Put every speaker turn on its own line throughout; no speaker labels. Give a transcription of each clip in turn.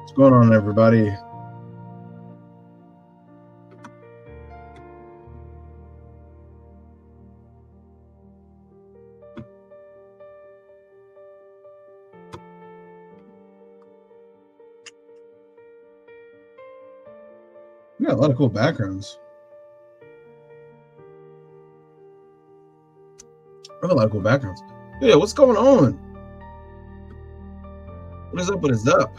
What's going on, everybody? We got a lot of cool backgrounds. We have a lot of cool backgrounds. Yeah, what's going on? What is up? What is up?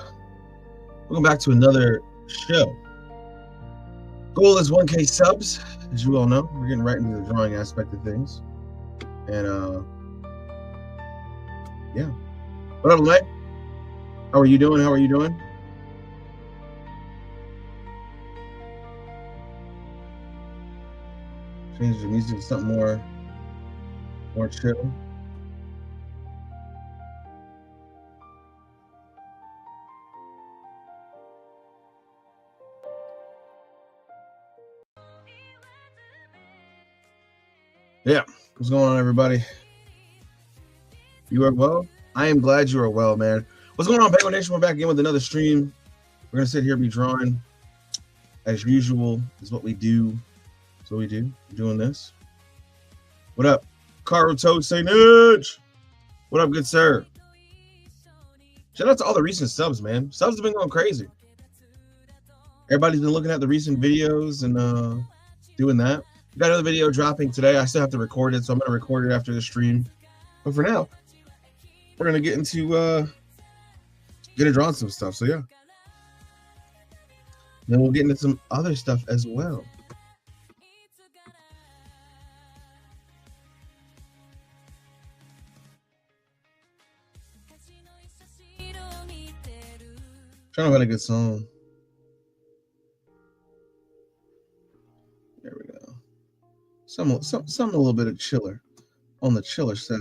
Welcome back to another show. Goal is 1K subs, as you all know. We're getting right into the drawing aspect of things. And yeah. What up, Mike? How are you doing? How are you doing? Change the music to something more chill. Yeah, what's going on, everybody? You are well? I am glad you are well, man. What's going on, Penguin Nation? We're back again with another stream. We're gonna sit here, be drawing as usual. Is what we do. That's what we do. We're doing this. What up, Carl Toad Sainage? What up, good sir? Shout out to all the recent subs, man. Subs have been going crazy. Everybody's been looking at the recent videos and doing that. We got another video dropping today. I still have to record it, so I'm gonna record it after the stream. But for now, we're gonna get into get drawn some stuff. So yeah. Then we'll get into some other stuff as well. Trying to find a good song. There we go. Some a little bit of chiller, on the chiller side.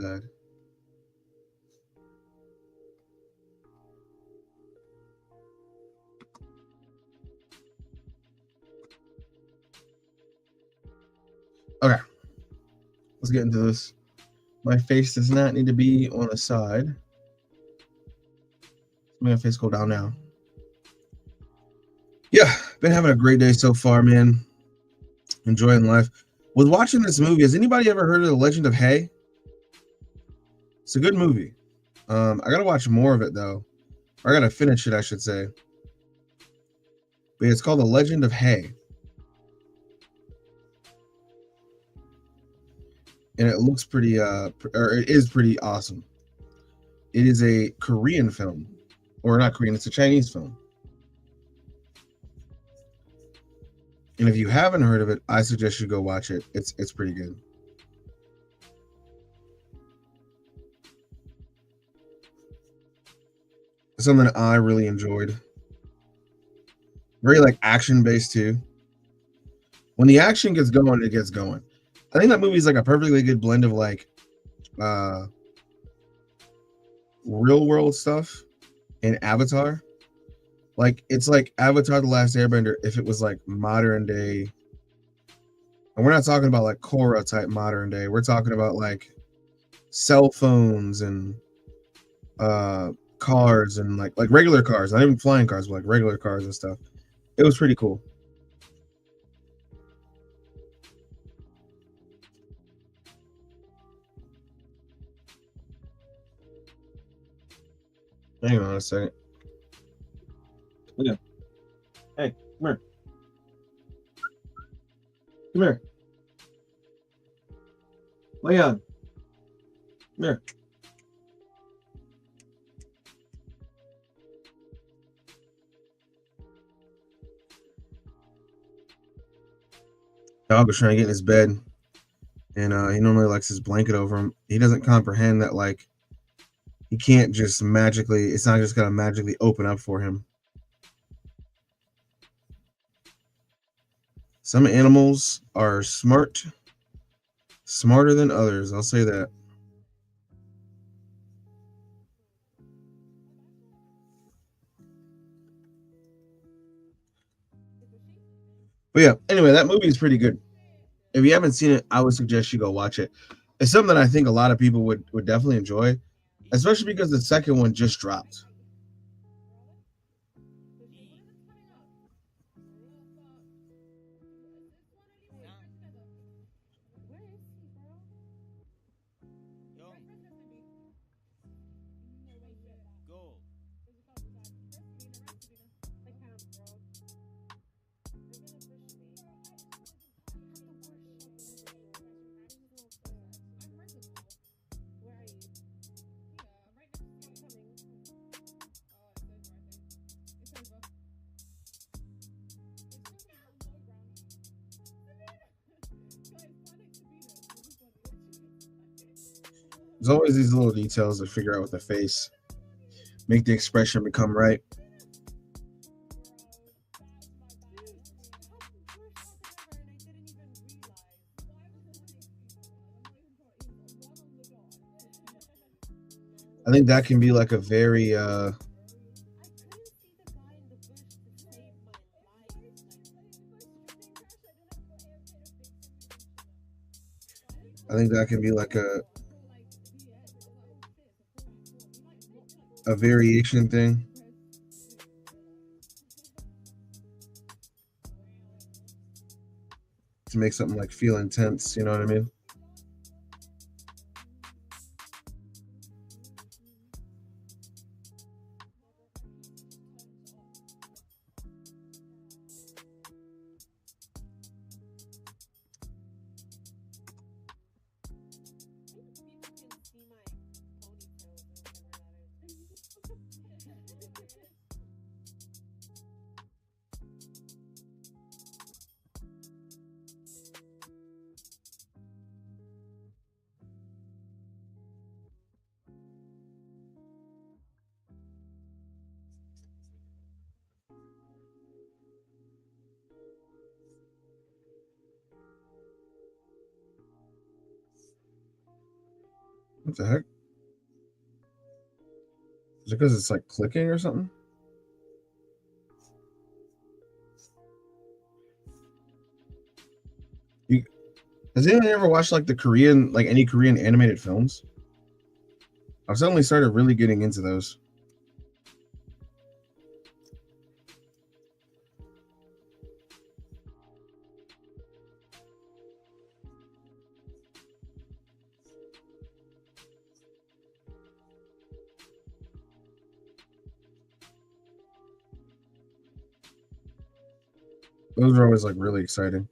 Okay, let's get into this. My face does not need to be on the side. My face go down now. Yeah, been having a great day so far, man. Enjoying life. Was watching this movie. Has anybody ever heard of The Legend of Hay? It's a good movie. I gotta watch more of it though. Or I gotta finish it, I should say. But it's called The Legend of Hay. And it looks pretty or it is pretty awesome. It is a Korean film. Or not Korean, it's a Chinese film. And if you haven't heard of it, I suggest you go watch it. It's pretty good. Something I really enjoyed. Very like action based too. When the action gets going, it gets going. I think that movie is like a perfectly good blend of like real world stuff and Avatar. Like it's like Avatar: The Last Airbender if it was like modern day. And we're not talking about like Korra type modern day. We're talking about like cell phones and cars and like regular cars, not even flying cars, but like regular cars and stuff. It was pretty cool. Hang on a second. Okay. Hey, come here. Come here. Leon. Come here. Dog was trying to get in his bed, and he normally likes his blanket over him. He doesn't comprehend that like he can't just magically. It's not just gonna magically open up for him. Some animals are smarter than others. I'll say that. But yeah, anyway, that movie is pretty good. If you haven't seen it, I would suggest you go watch it. It's something that I think a lot of people would definitely enjoy, especially because the second one just dropped. There's always these little details to figure out with the face, make the expression become right. I think that can be like a very I think that can be like a variation thing to make something like feel intense, you know what I mean? What the heck? Is it because it's like clicking or something? Has anyone ever watched like the Korean, like any Korean animated films? I've suddenly started really getting into those. Those are always like really exciting.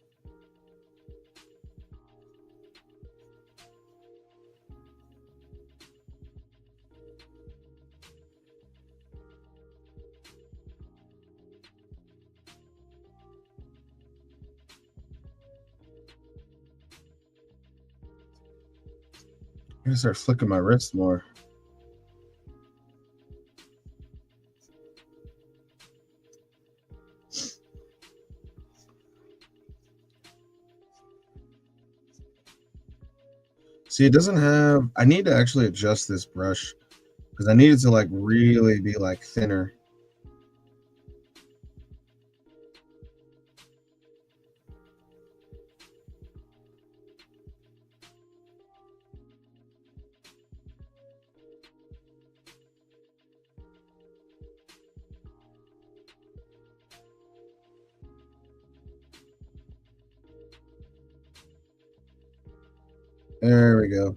I'm gonna start flicking my wrist more. See, it doesn't have. I need to actually adjust this brush because I need it to like really be like thinner. There we go.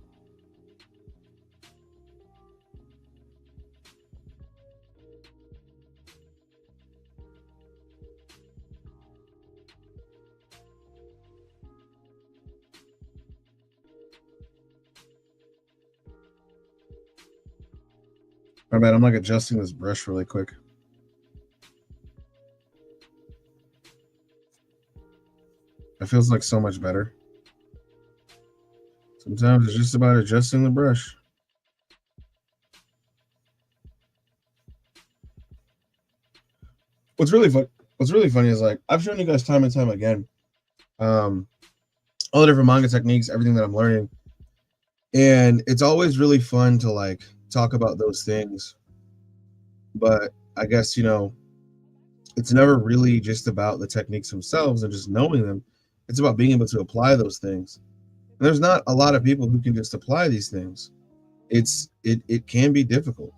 My bad. I'm like adjusting this brush really quick. It feels like so much better. Sometimes it's just about adjusting the brush. What's really fun? What's really funny is like I've shown you guys time and time again, all the different manga techniques, everything that I'm learning, and it's always really fun to like talk about those things. But I guess it's never really just about the techniques themselves and just knowing them. It's about being able to apply those things. And there's not a lot of people who can just apply these things. It can be difficult.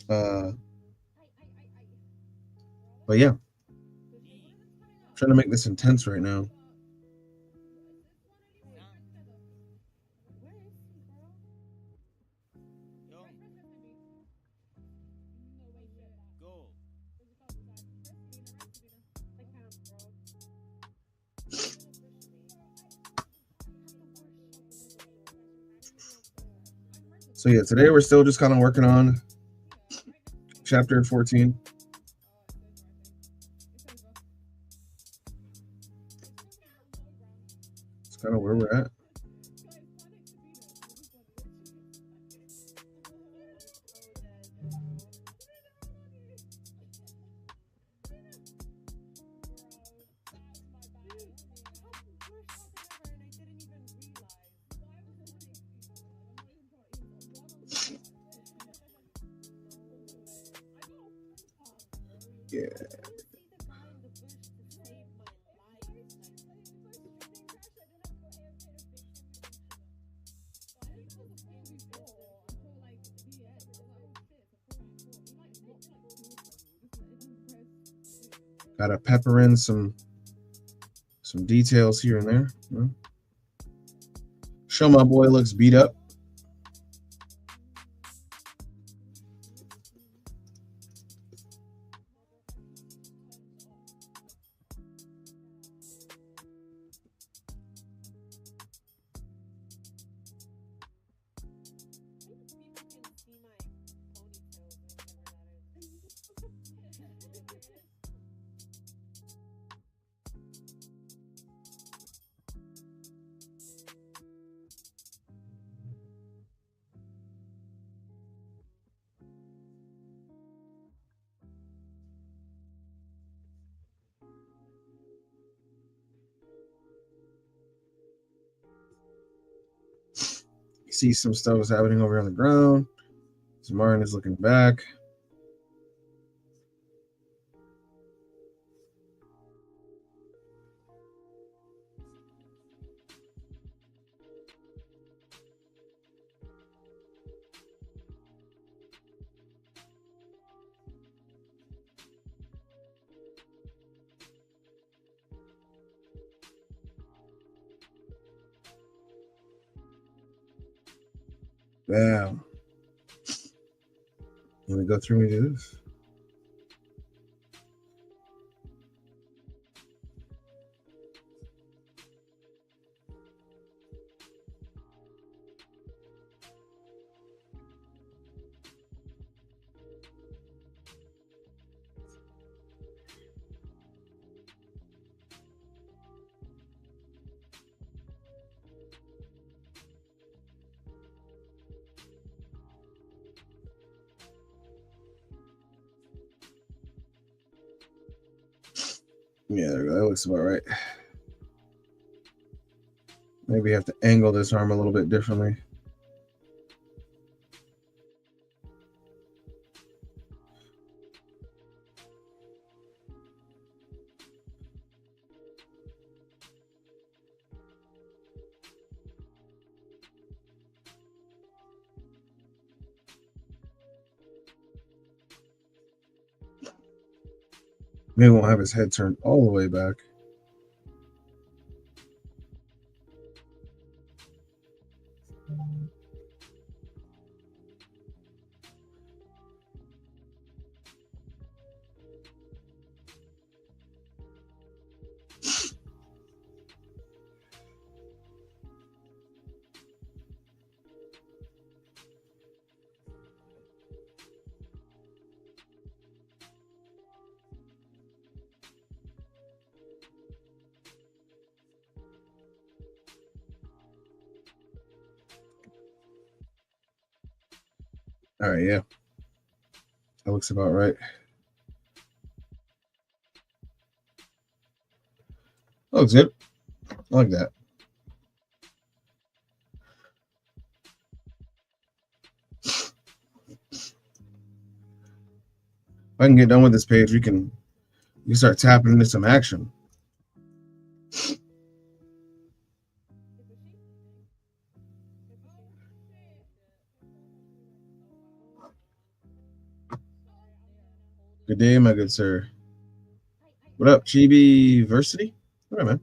Uh, but yeah, I'm trying to make this intense right now. So yeah, today we're still just kind of working on chapter 14. It's kind of where we're at. Yeah. Gotta pepper in some details here and there. Show my boy looks beat up. You see some stuff is happening over on the ground. So Martin is looking back. Bam. Let me go through and do this. Yeah, there we go. That looks about right. Maybe have to angle this arm a little bit differently. Maybe won't have his head turned all the way back. All right, yeah. That looks about right. Looks good. I like that. If I can get done with this page, we can start tapping into some action. Good day, my good sir. What up, Chibi Versity? What up, man?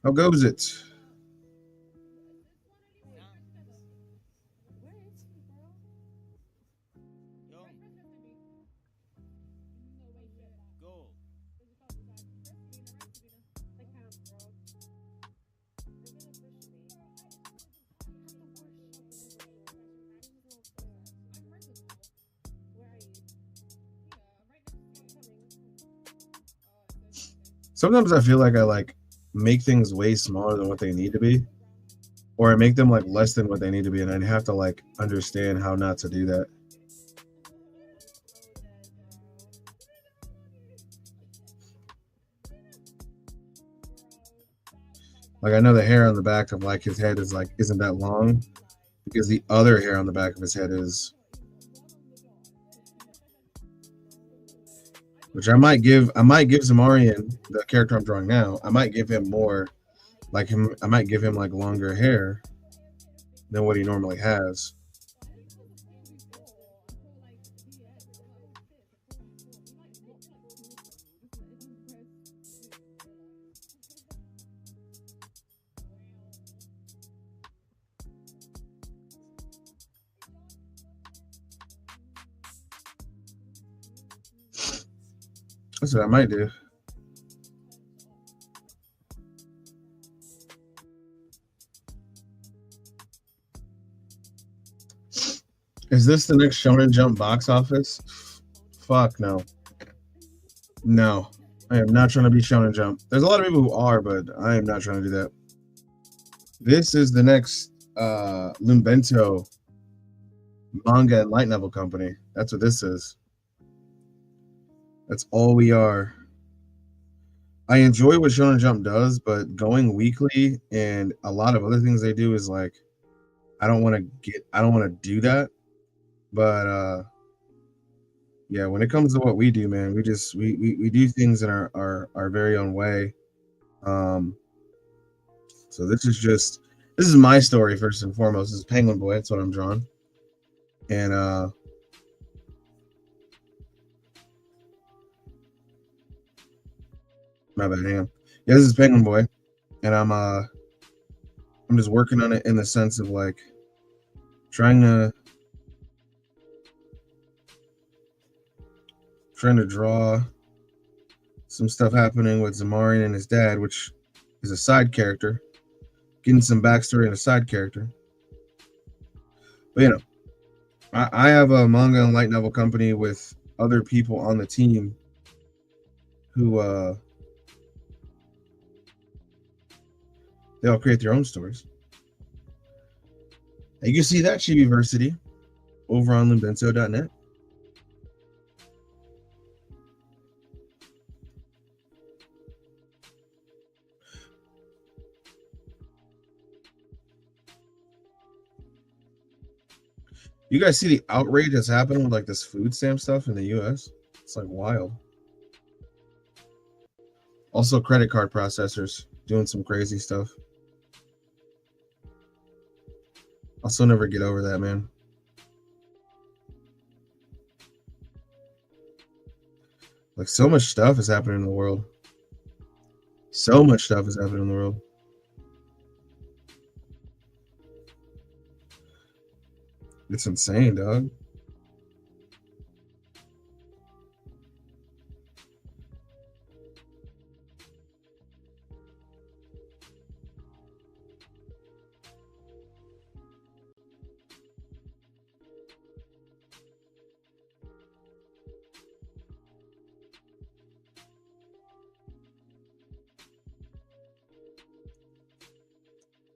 How goes it? Sometimes I feel like I make things way smaller than what they need to be, or I make them like less than what they need to be, and I'd have to understand how not to do that. Like I know the hair on the back of his head is isn't that long because the other hair on the back of his head is. Which I might give Zamarian, the character I'm drawing now, I might give him more like him. I might give him like longer hair than what he normally has. That's what I might do. Is this the next Shonen Jump box office? Fuck no. No. I am not trying to be Shonen Jump. There's a lot of people who are, but I am not trying to do that. This is the next Lumbento manga and light novel company. That's what this is. That's all we are. I enjoy what Shonen Jump does, but going weekly and a lot of other things they do is like I don't want to do that. But yeah, when it comes to what we do, man, we do things in our very own way. So this is my story first and foremost. This is Penguinboy, that's what I'm drawing. And my bad, hang. Yeah, this is Penguinboy, and I'm just working on it in the sense of like trying to draw some stuff happening with Zamarian and his dad, which is a side character, getting some backstory and a side character. But you know, I have a manga and light novel company with other people on the team who they all create their own stories. And you can see that Chibiversity over on lumbento.net. You guys see the outrage that's happening with like this food stamp stuff in the US? It's like wild. Also, credit card processors doing some crazy stuff. I'll still never get over that, man. Like, so much stuff is happening in the world. So much stuff is happening in the world. It's insane, dog.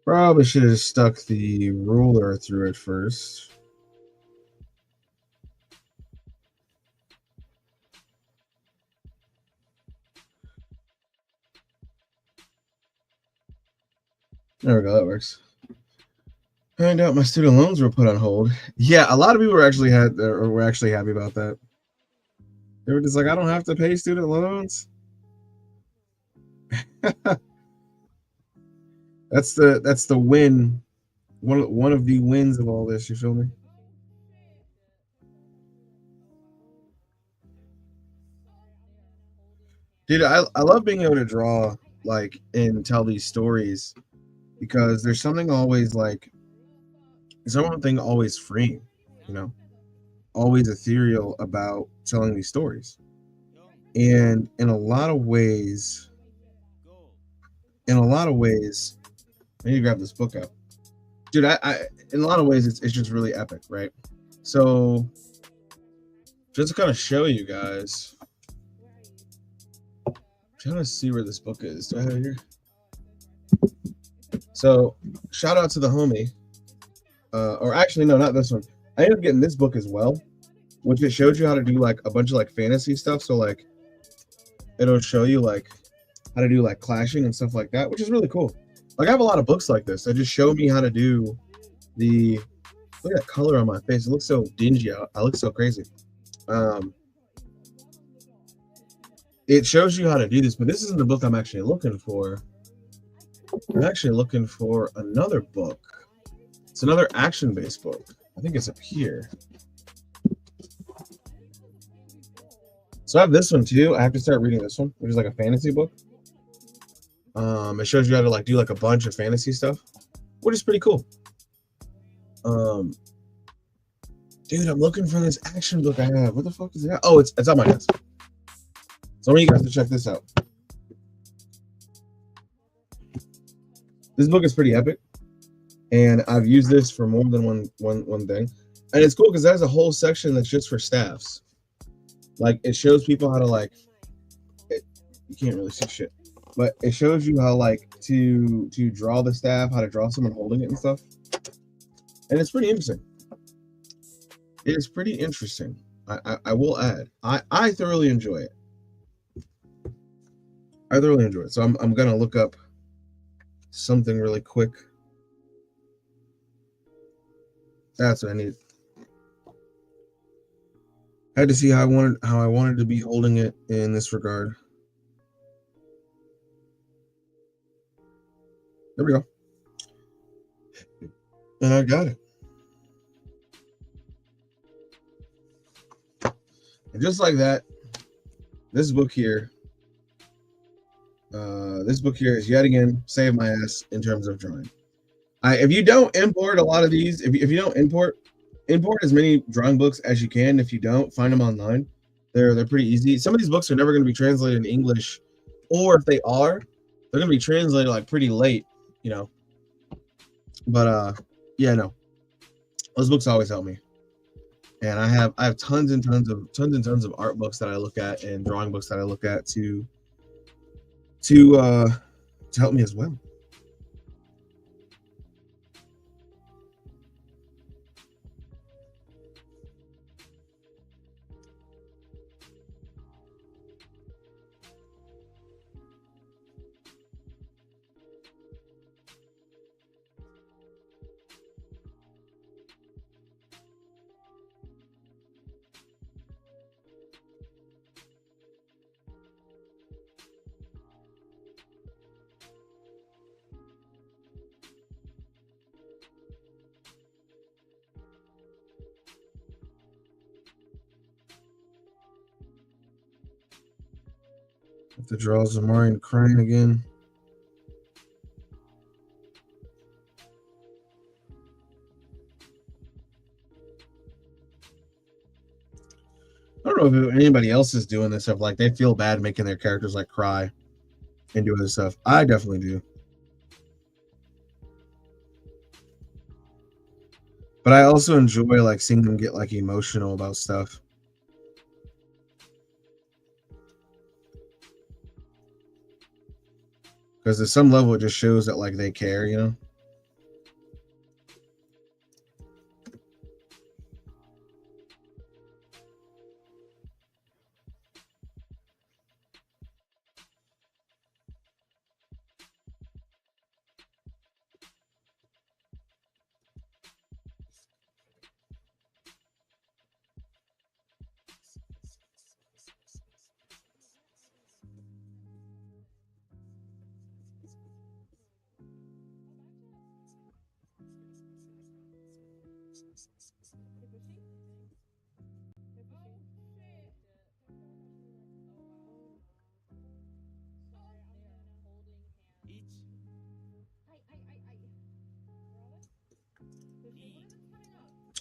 Probably should have stuck the ruler through it first. There we go, that works. Find out my student loans were put on hold. Yeah, a lot of people were actually happy about that. They were just like, I don't have to pay student loans. That's the win. One of the wins of all this, you feel me? Dude, I love being able to draw like and tell these stories because there's something always like something always freeing, you know, always ethereal about telling these stories. And in a lot of ways, I need to grab this book out. Dude, I in a lot of ways it's just really epic, right? So just to kind of show you guys, I'm trying to see where this book is. Do I have it here? So shout out to the homie. Or actually, no, not this one. I ended up getting this book as well, which it shows you how to do like a bunch of like fantasy stuff. So like it'll show you like how to do like clashing and stuff like that, which is really cool. Like I have a lot of books like this that just show me how to do the look at that color on my face. It looks so dingy. I look so crazy. it shows you how to do this, but this isn't the book I'm actually looking for. I'm actually looking for another book. It's another action-based book. I think it's up here. So I have this one too. I have to start reading this one, which is like a fantasy book. It shows you how to like do like a bunch of fantasy stuff, which is pretty cool. Dude, I'm looking for this action book I have. What the fuck is that? Oh, it's on my desk. So I want you guys to check this out. This book is pretty epic, and I've used this for more than one thing. And it's cool because there's a whole section that's just for staffs. Like it shows people how to like. You can't really see shit, but it shows you how like to draw the staff, how to draw someone holding it and stuff. And it's pretty interesting. It is pretty interesting. I will add. I thoroughly enjoy it. I thoroughly enjoy it. So I'm gonna look up something really quick. That's what I need. I had to see how I wanted to be holding it in this regard. There we go. And I got it. And just like that, this book here is yet again saved my ass in terms of drawing. If you don't import a lot of these, if you don't import as many drawing books as you can. If you don't, find them online. They're pretty easy. Some of these books are never going to be translated in English, or if they are, they're going to be translated like pretty late, you know. But yeah, no, those books always help me. And I have tons and tons of art books that I look at and drawing books that I look at to help me as well. If the draws of Marion crying again. I don't know if anybody else is doing this stuff. Like they feel bad making their characters like cry and do this stuff. I definitely do. But I also enjoy like seeing them get like emotional about stuff. Because at some level it just shows that like they care, you know?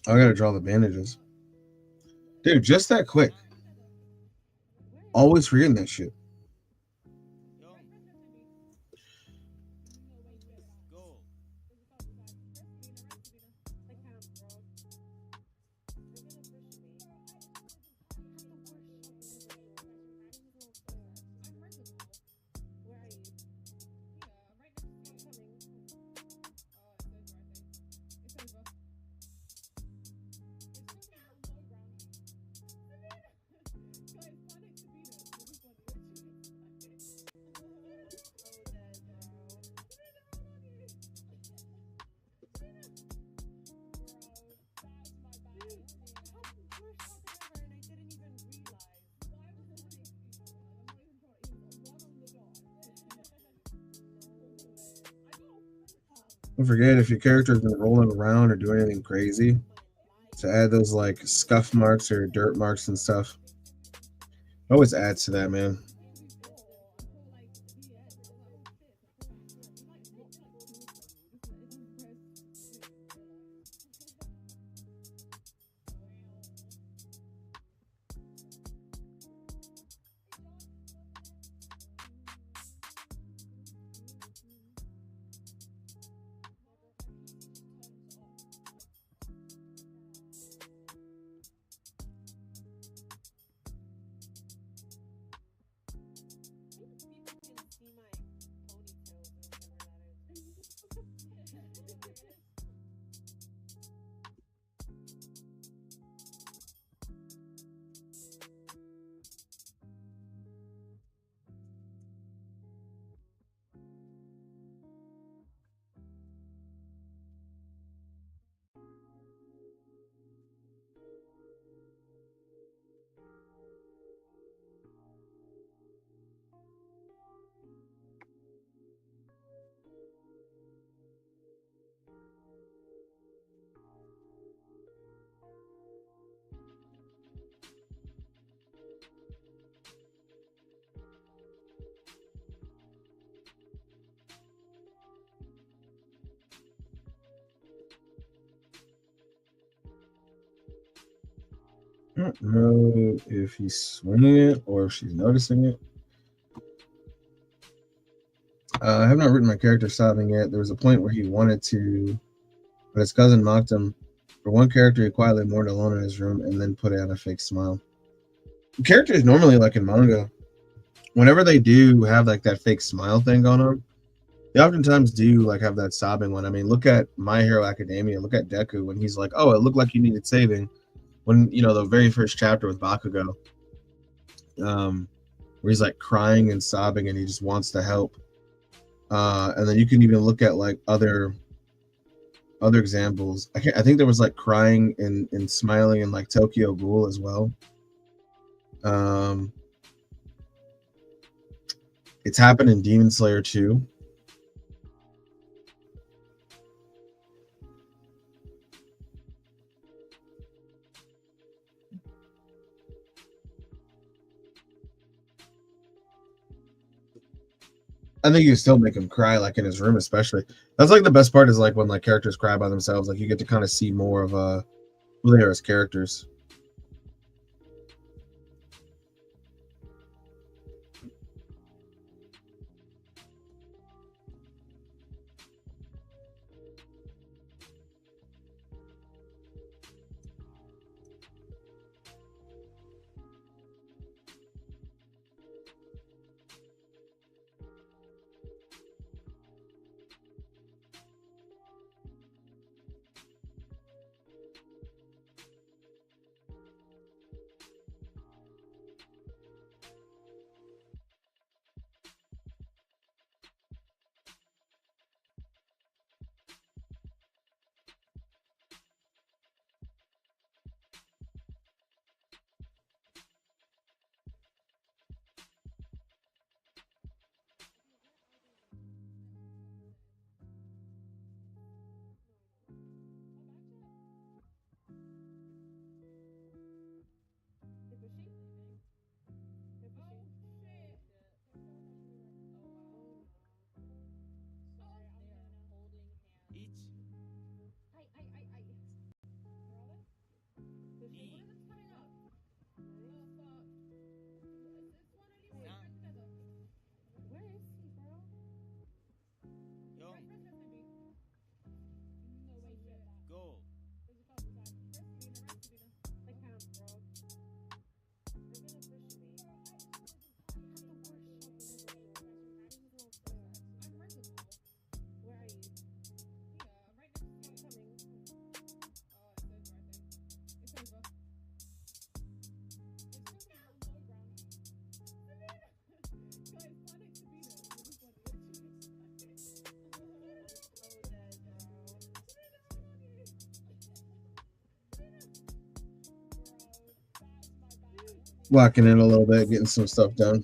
I gotta draw the bandages. Dude, just that quick. Always forgetting that shit. Don't forget, if your character has been rolling around or doing anything crazy, to add those like scuff marks or dirt marks and stuff. Always adds to that, man. I don't know if he's swinging it or if she's noticing it. I have not written my character sobbing yet. There was a point where he wanted to, but his cousin mocked him. For one character, he quietly mourned alone in his room and then put on a fake smile. Characters normally, like in manga, whenever they do have like that fake smile thing going on, they oftentimes do like have that sobbing one. I mean, look at My Hero Academia. Look at Deku when he's like, "Oh, it looked like you needed saving." When the very first chapter with Bakugo, where he's like crying and sobbing and he just wants to help. And then you can even look at like other examples. I think there was like crying and smiling in like Tokyo Ghoul as well. It's happened in Demon Slayer 2. I think you still make him cry, like in his room, especially. That's like the best part is like when like characters cry by themselves. Like you get to kind of see more of who they are as characters. Locking in a little bit, getting some stuff done.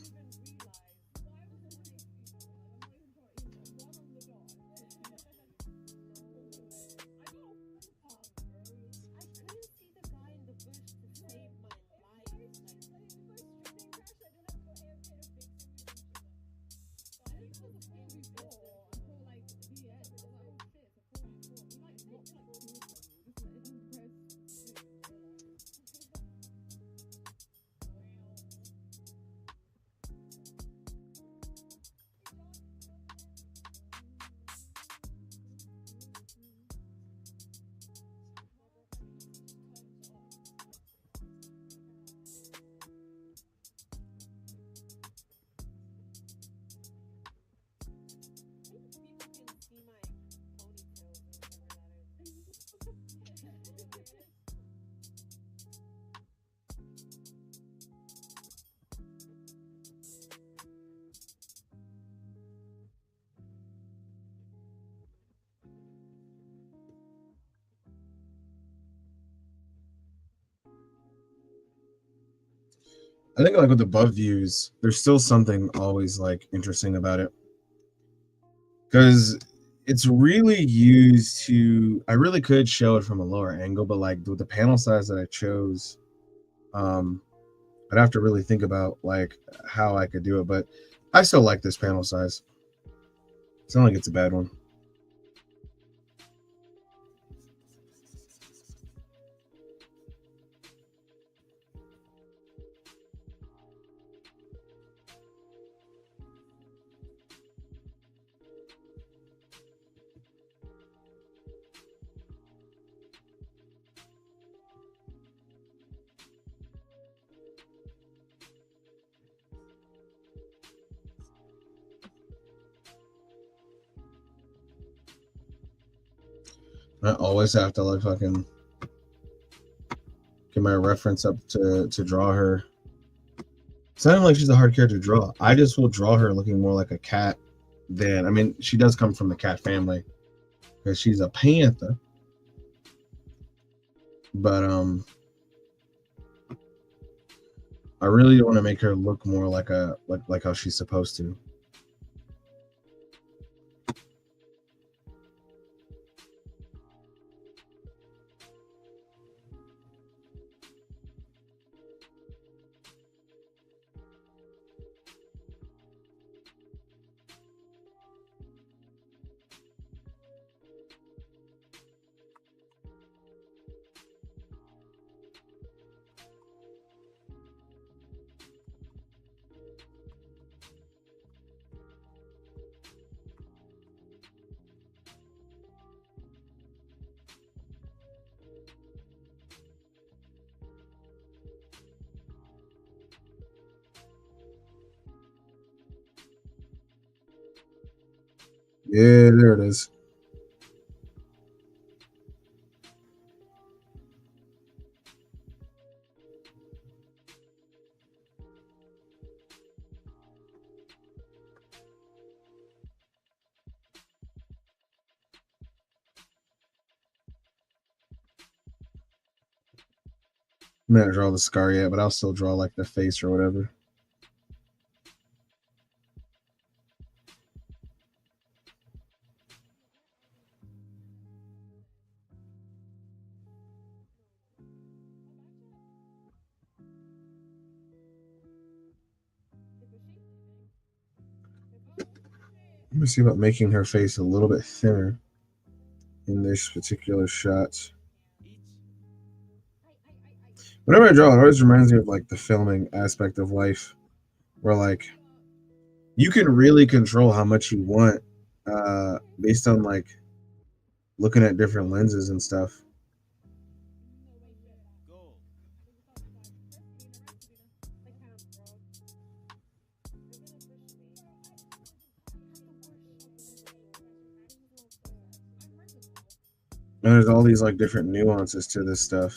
I think like with above views, there's still something always like interesting about it because it's really used to. I really could show it from a lower angle, but like with the panel size that I chose, um, I'd have to really think about like how I could do it. But I still like this panel size. It's not like it's a bad one. I always have to like fucking get my reference up to draw her. It's not even like she's a hard character to draw. I just will draw her looking more like a cat than. I mean, she does come from the cat family because she's a panther, but I really want to make her look more like a like how she's supposed to. Yeah, there it is. I'm not gonna draw the scar yet, but I'll still draw like the face or whatever. Let me see about making her face a little bit thinner in this particular shot. Whenever I draw, it always reminds me of like the filming aspect of life, where like you can really control how much you want based on like looking at different lenses and stuff. And there's all these like different nuances to this stuff.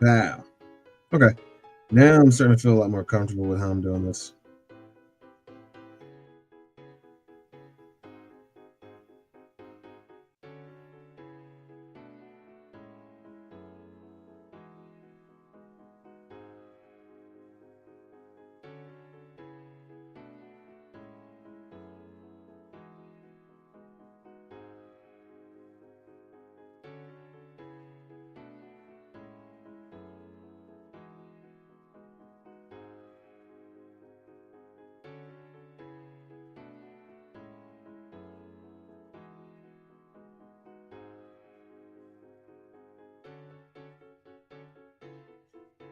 Wow. Okay. Now I'm starting to feel a lot more comfortable with how I'm doing this.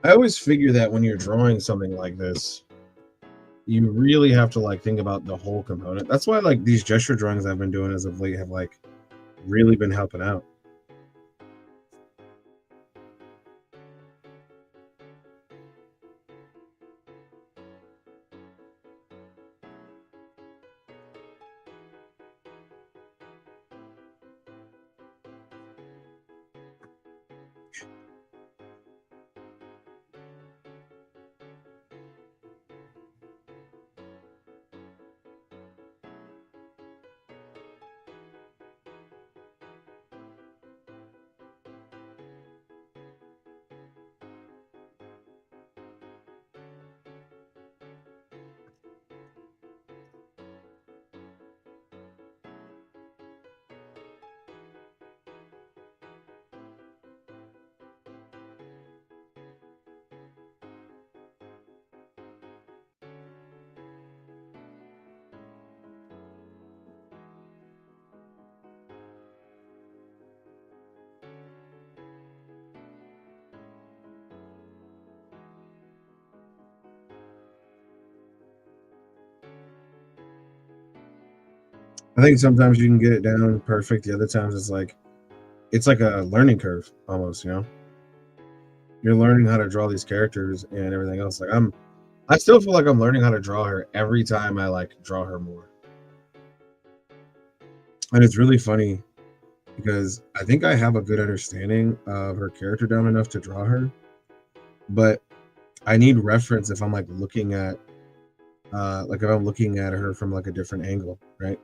I always figure that when you're drawing something like this, you really have to like think about the whole component. That's why like these gesture drawings I've been doing as of late have like really been helping out. I think sometimes you can get it down perfect. The other times it's like a learning curve almost, you know? You're learning how to draw these characters and everything else. I still feel like I'm learning how to draw her every time I like draw her more. And it's really funny because I think I have a good understanding of her character down enough to draw her, but I need reference if I'm like if I'm looking at her from like a different angle, right?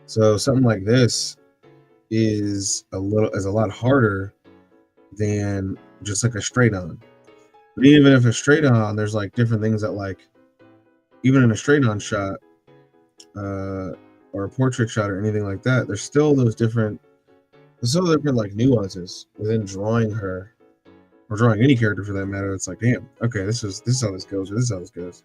So something like this is a lot harder than just like a straight on. But even if a straight on, there's like different things that like even in a straight on shot, uh, or a portrait shot or anything like that, there's still different like nuances within drawing her or drawing any character for that matter. It's like, damn, okay, this is how this goes, or this is how this goes.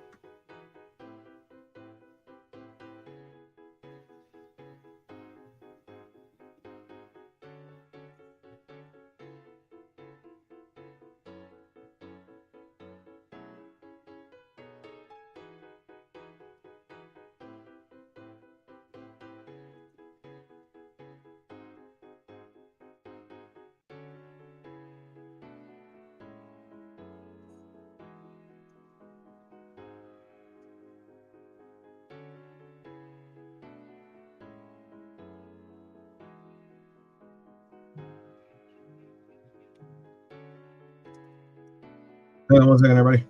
Hang on one second, everybody.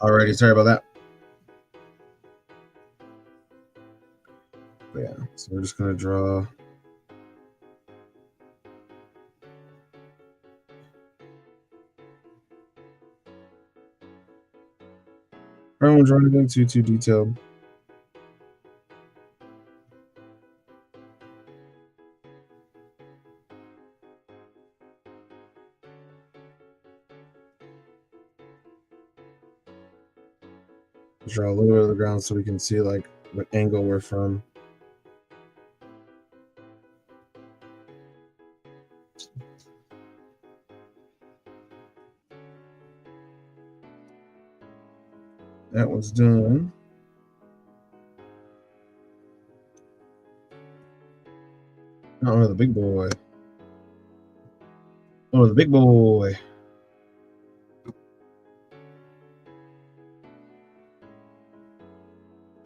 Alrighty, sorry about that. But yeah, so we're just gonna draw. I don't want to draw anything too detailed. Draw a little bit of the ground so we can see like what angle we're from. That was done. Oh, the big boy. Oh, the big boy.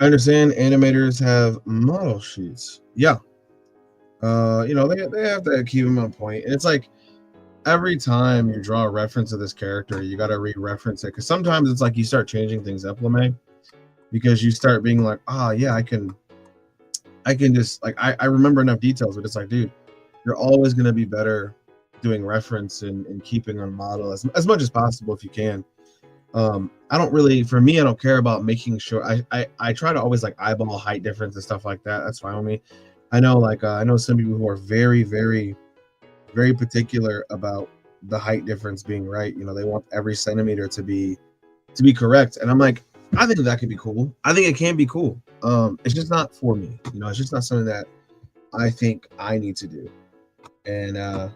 I understand animators have model sheets. Yeah. You know, they have to keep them on point. And it's like every time you draw a reference to this character, you got to re-reference it. Because sometimes it's like you start changing things up, LeMay, because you start being like, yeah, I can just like I remember enough details, but it's like, dude, you're always gonna be better doing reference and keeping on model as much as possible if you can. I don't really, for me, I don't care about making sure. I try to always like eyeball height difference and stuff like that. That's fine with me. I know I know some people who are very very particular about the height difference being right. You know, they want every centimeter to be correct, and I'm like, I think that could be cool. I think it can be cool. It's just not for me. You know, it's just not something that I think I need to do. And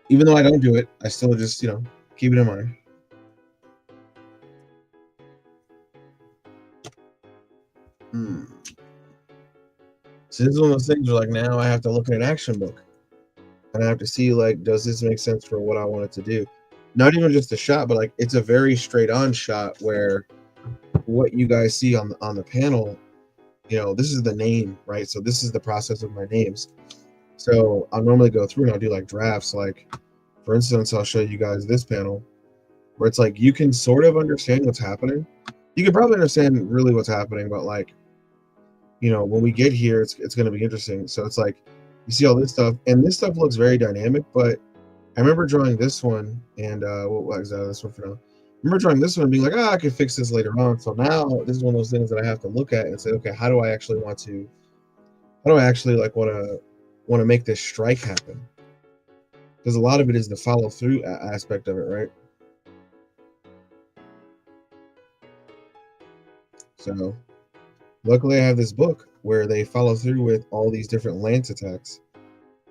even though I don't do it, I still just, you know, keep it in mind. So this is one of those things where like now I have to look at an action book and I have to see like, does this make sense for what I want it to do? Not even just a shot, but like it's a very straight on shot where what you guys see on the panel, you know, this is the name, right? So this is the process of my names. So I'll normally go through and I'll do like drafts. Like for instance, I'll show you guys this panel where it's like you can sort of understand what's happening. You can probably understand really what's happening, but like, you know, when we get here, it's going to be interesting. So it's like you see all this stuff, and this stuff looks very dynamic. But I remember drawing this one, and what was this one for now? I remember drawing this one and being like, I could fix this later on. So now this is one of those things that I have to look at and say, okay, how do I actually like want to make this strike happen? Because a lot of it is the follow through aspect of it, right? So luckily, I have this book where they follow through with all these different lance attacks.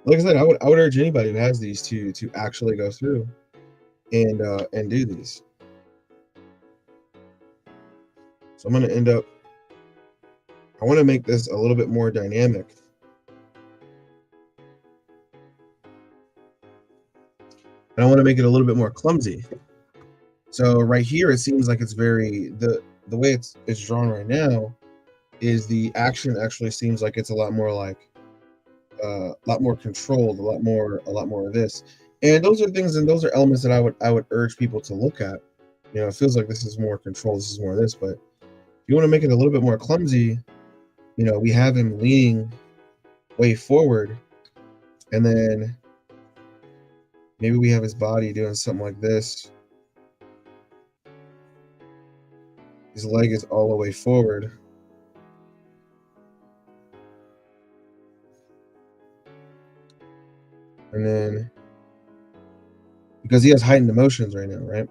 Like I said, I would urge anybody who has these to actually go through and do these. So I'm going to end up. I want to make this a little bit more dynamic. And I want to make it a little bit more clumsy. So right here, it seems like it's very the way it's drawn right now is the action actually seems like it's a lot more like a lot more controlled, a lot more of this. And those are things and those are elements that I would urge people to look at. You know, it feels like this is more control, this is more of this, but if you want to make it a little bit more clumsy, you know, we have him leaning way forward, and then maybe we have his body doing something like this. His leg is all the way forward. And then because he has heightened emotions right now, right?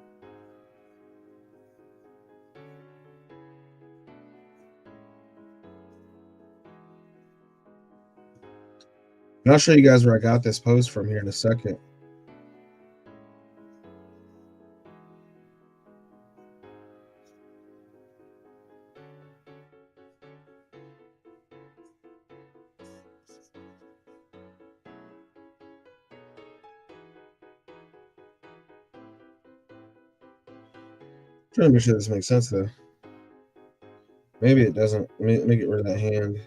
And I'll show you guys where I got this pose from here in a second. Trying to make sure this makes sense though. Maybe it doesn't. Let me get rid of that hand.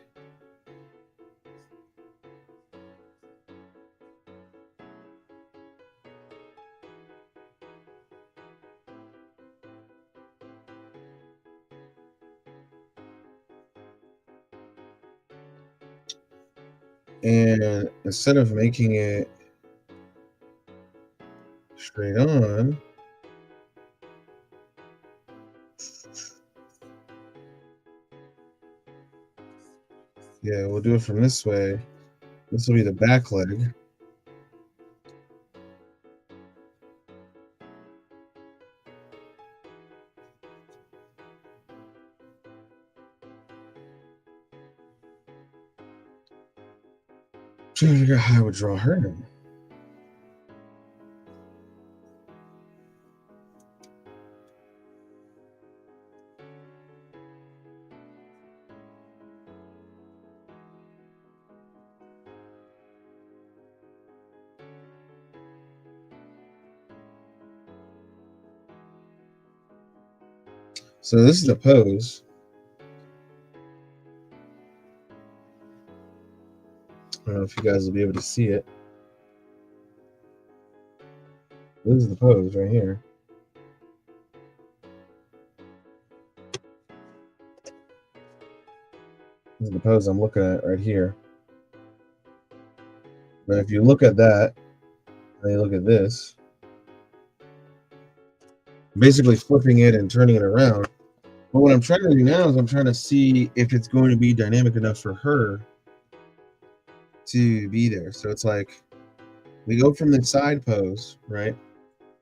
And instead of making it straight on, yeah, we'll do it from this way. This will be the back leg. Trying to figure out how I would draw her. So this is the pose. I don't know if you guys will be able to see it. This is the pose right here. This is the pose I'm looking at right here. But if you look at that, and you look at this, basically flipping it and turning it around. But what I'm trying to do now is I'm trying to see if it's going to be dynamic enough for her to be there. So it's like we go from the side pose, right?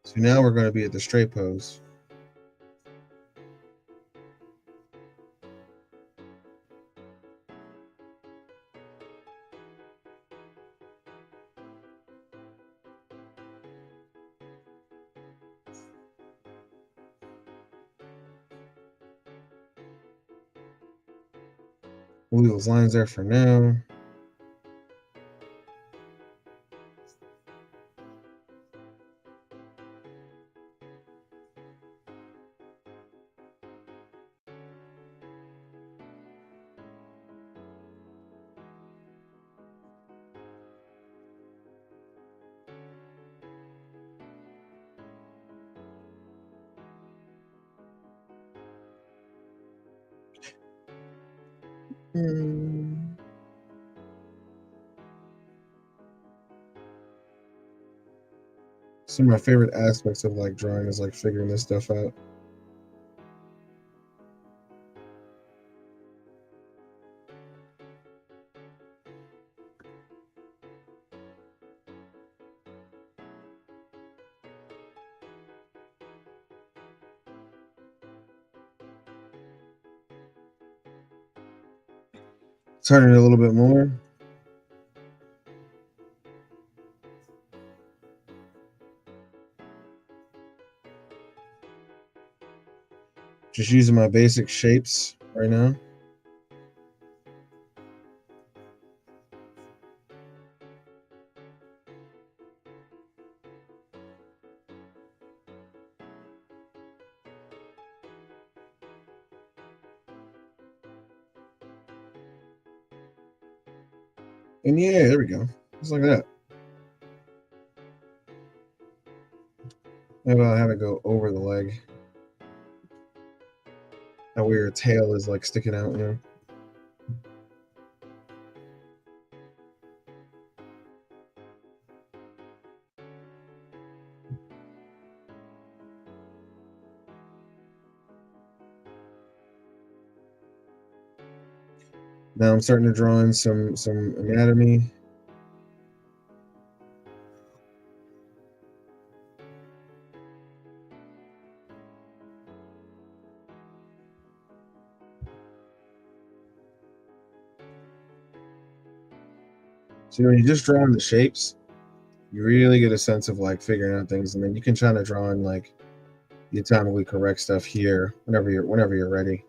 So now we're going to be at the straight pose. We'll leave those lines there for now. Some of my favorite aspects of like drawing is like figuring this stuff out. Turning it a little bit more. Just using my basic shapes right now. And yeah, there we go. Just like that. Maybe I'll have it go over the leg. That way your tail is like sticking out, you know. Now I'm starting to draw in some anatomy. So when you just draw in the shapes, you really get a sense of like figuring out things, and then you can try to draw in like the atomically correct stuff here whenever you're ready.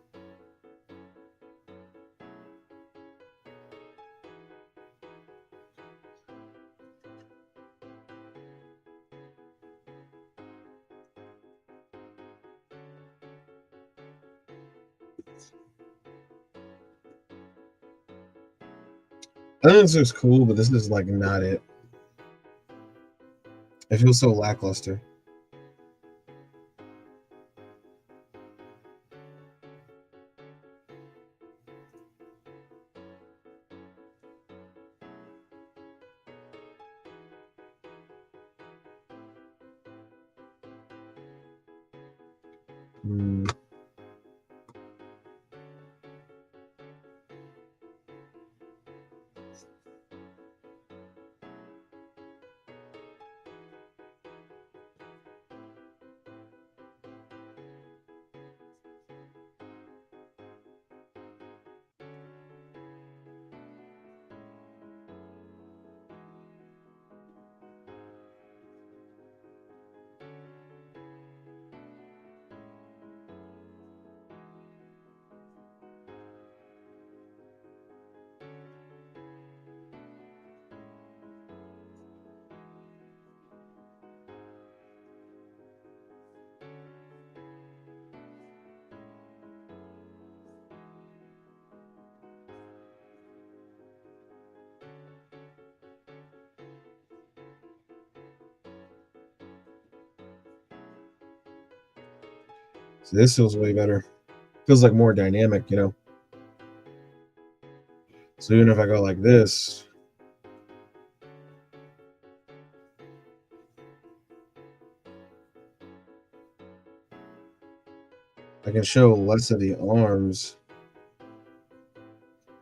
I think this looks cool, but this is like not it. It feels so lackluster. Hmm. So this feels way better. Feels like more dynamic, you know. So even if I go like this, I can show less of the arms.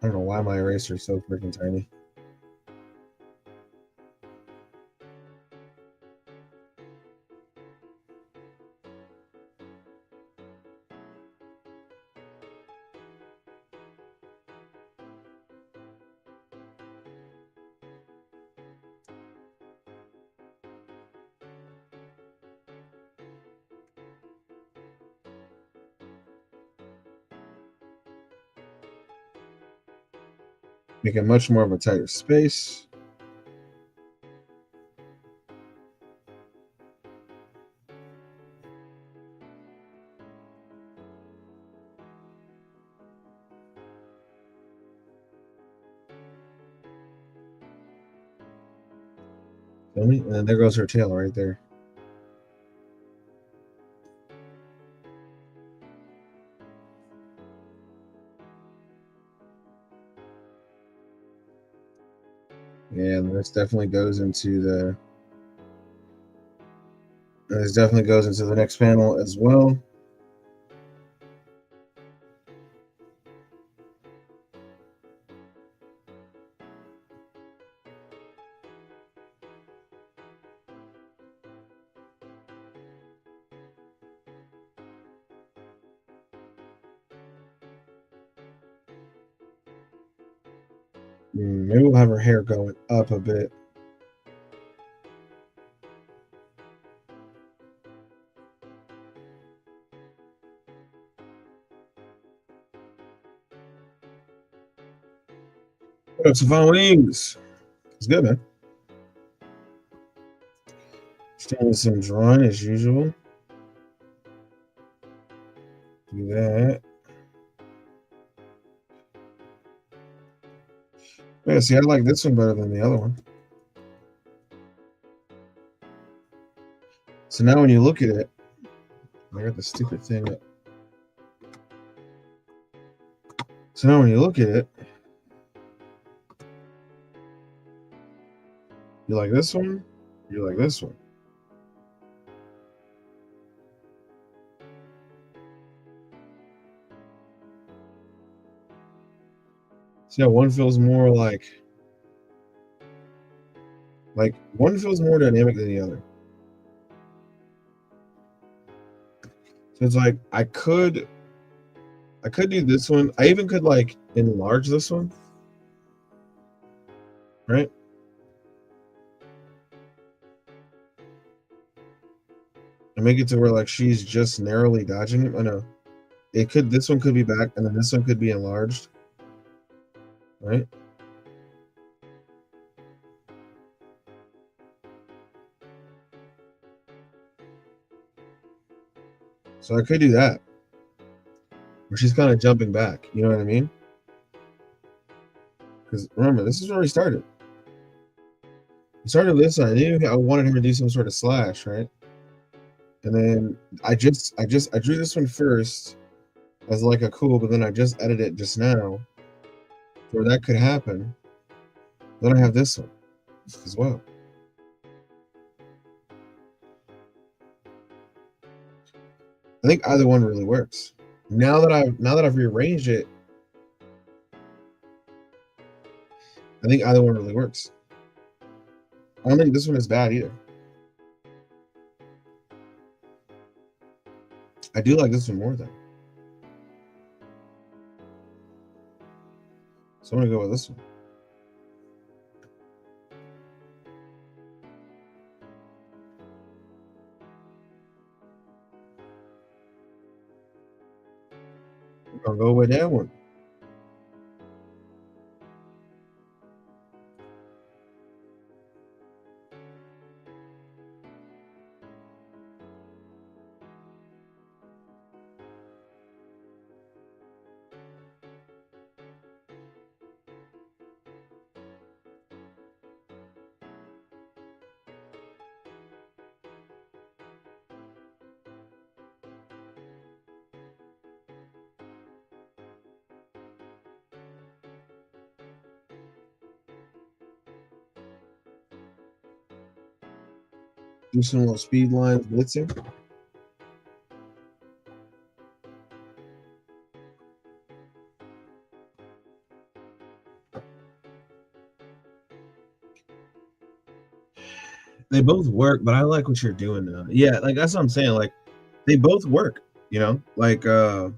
I don't know why my eraser is so freaking tiny. Make it much more of a tighter space. Feel me? And then there goes her tail right there. And this definitely goes into the. This definitely goes into the next panel as well. Maybe we'll have her hair going up a bit. What up, Savon Wings? It's good, man. Still with some drawing as usual. Do that. Yeah, see, I like this one better than the other one. So now when you look at it, I got the stupid thing up. So now when you look at it, you like this one, you like this one. See how one feels more like one feels more dynamic than the other. So it's like I could do this one. I even could like enlarge this one, right? And make it to where like she's just narrowly dodging him. I know. It could this one could be back and then this one could be enlarged. Right? So I could do that. Where she's kind of jumping back. You know what I mean? Because remember, this is where we started. We started with this. I knew I wanted her to do some sort of slash, right? And then I drew this one first as like a cool, but then I just edited it just now where that could happen. Then I have this one as well. I think either one really works. Now that I've rearranged it, I think either one really works. I don't think this one is bad either. I do like this one more though. So I'm gonna go with this one. I'm gonna go with that one. Do some little speed lines, blitzing. They both work, but I like what you're doing now. Yeah, like that's what I'm saying. Like they both work, you know? Like when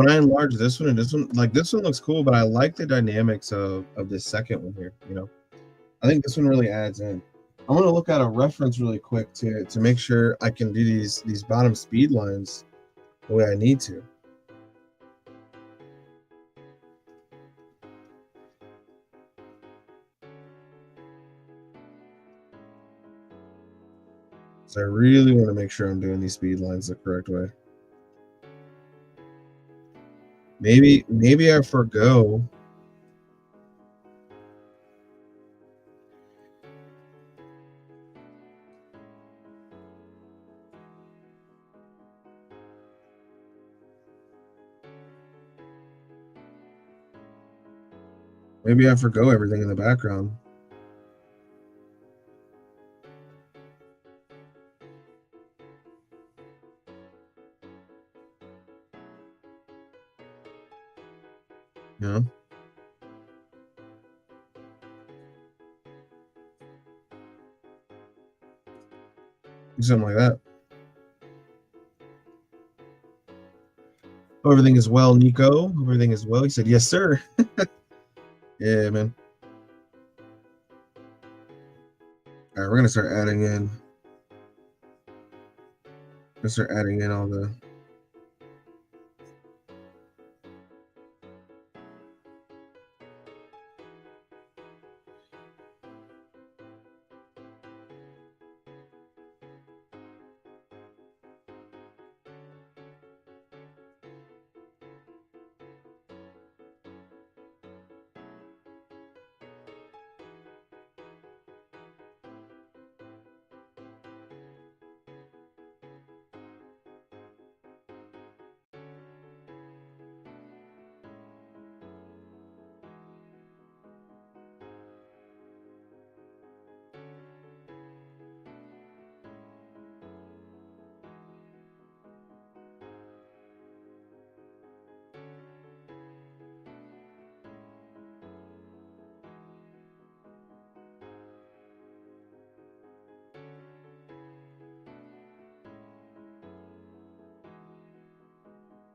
I enlarge this one and this one, like this one looks cool, but I like the dynamics of this second one here, you know. I think this one really adds in. I'm gonna look at a reference really quick to make sure I can do these bottom speed lines the way I need to. So I really want to make sure I'm doing these speed lines the correct way. Maybe I forgo. Maybe I forgo everything in the background. You know? Something like that. Hope everything is well, Nico. Hope everything is well. He said, yes, sir. Yeah, man. All right, we're gonna start adding in. Let's start adding in all the.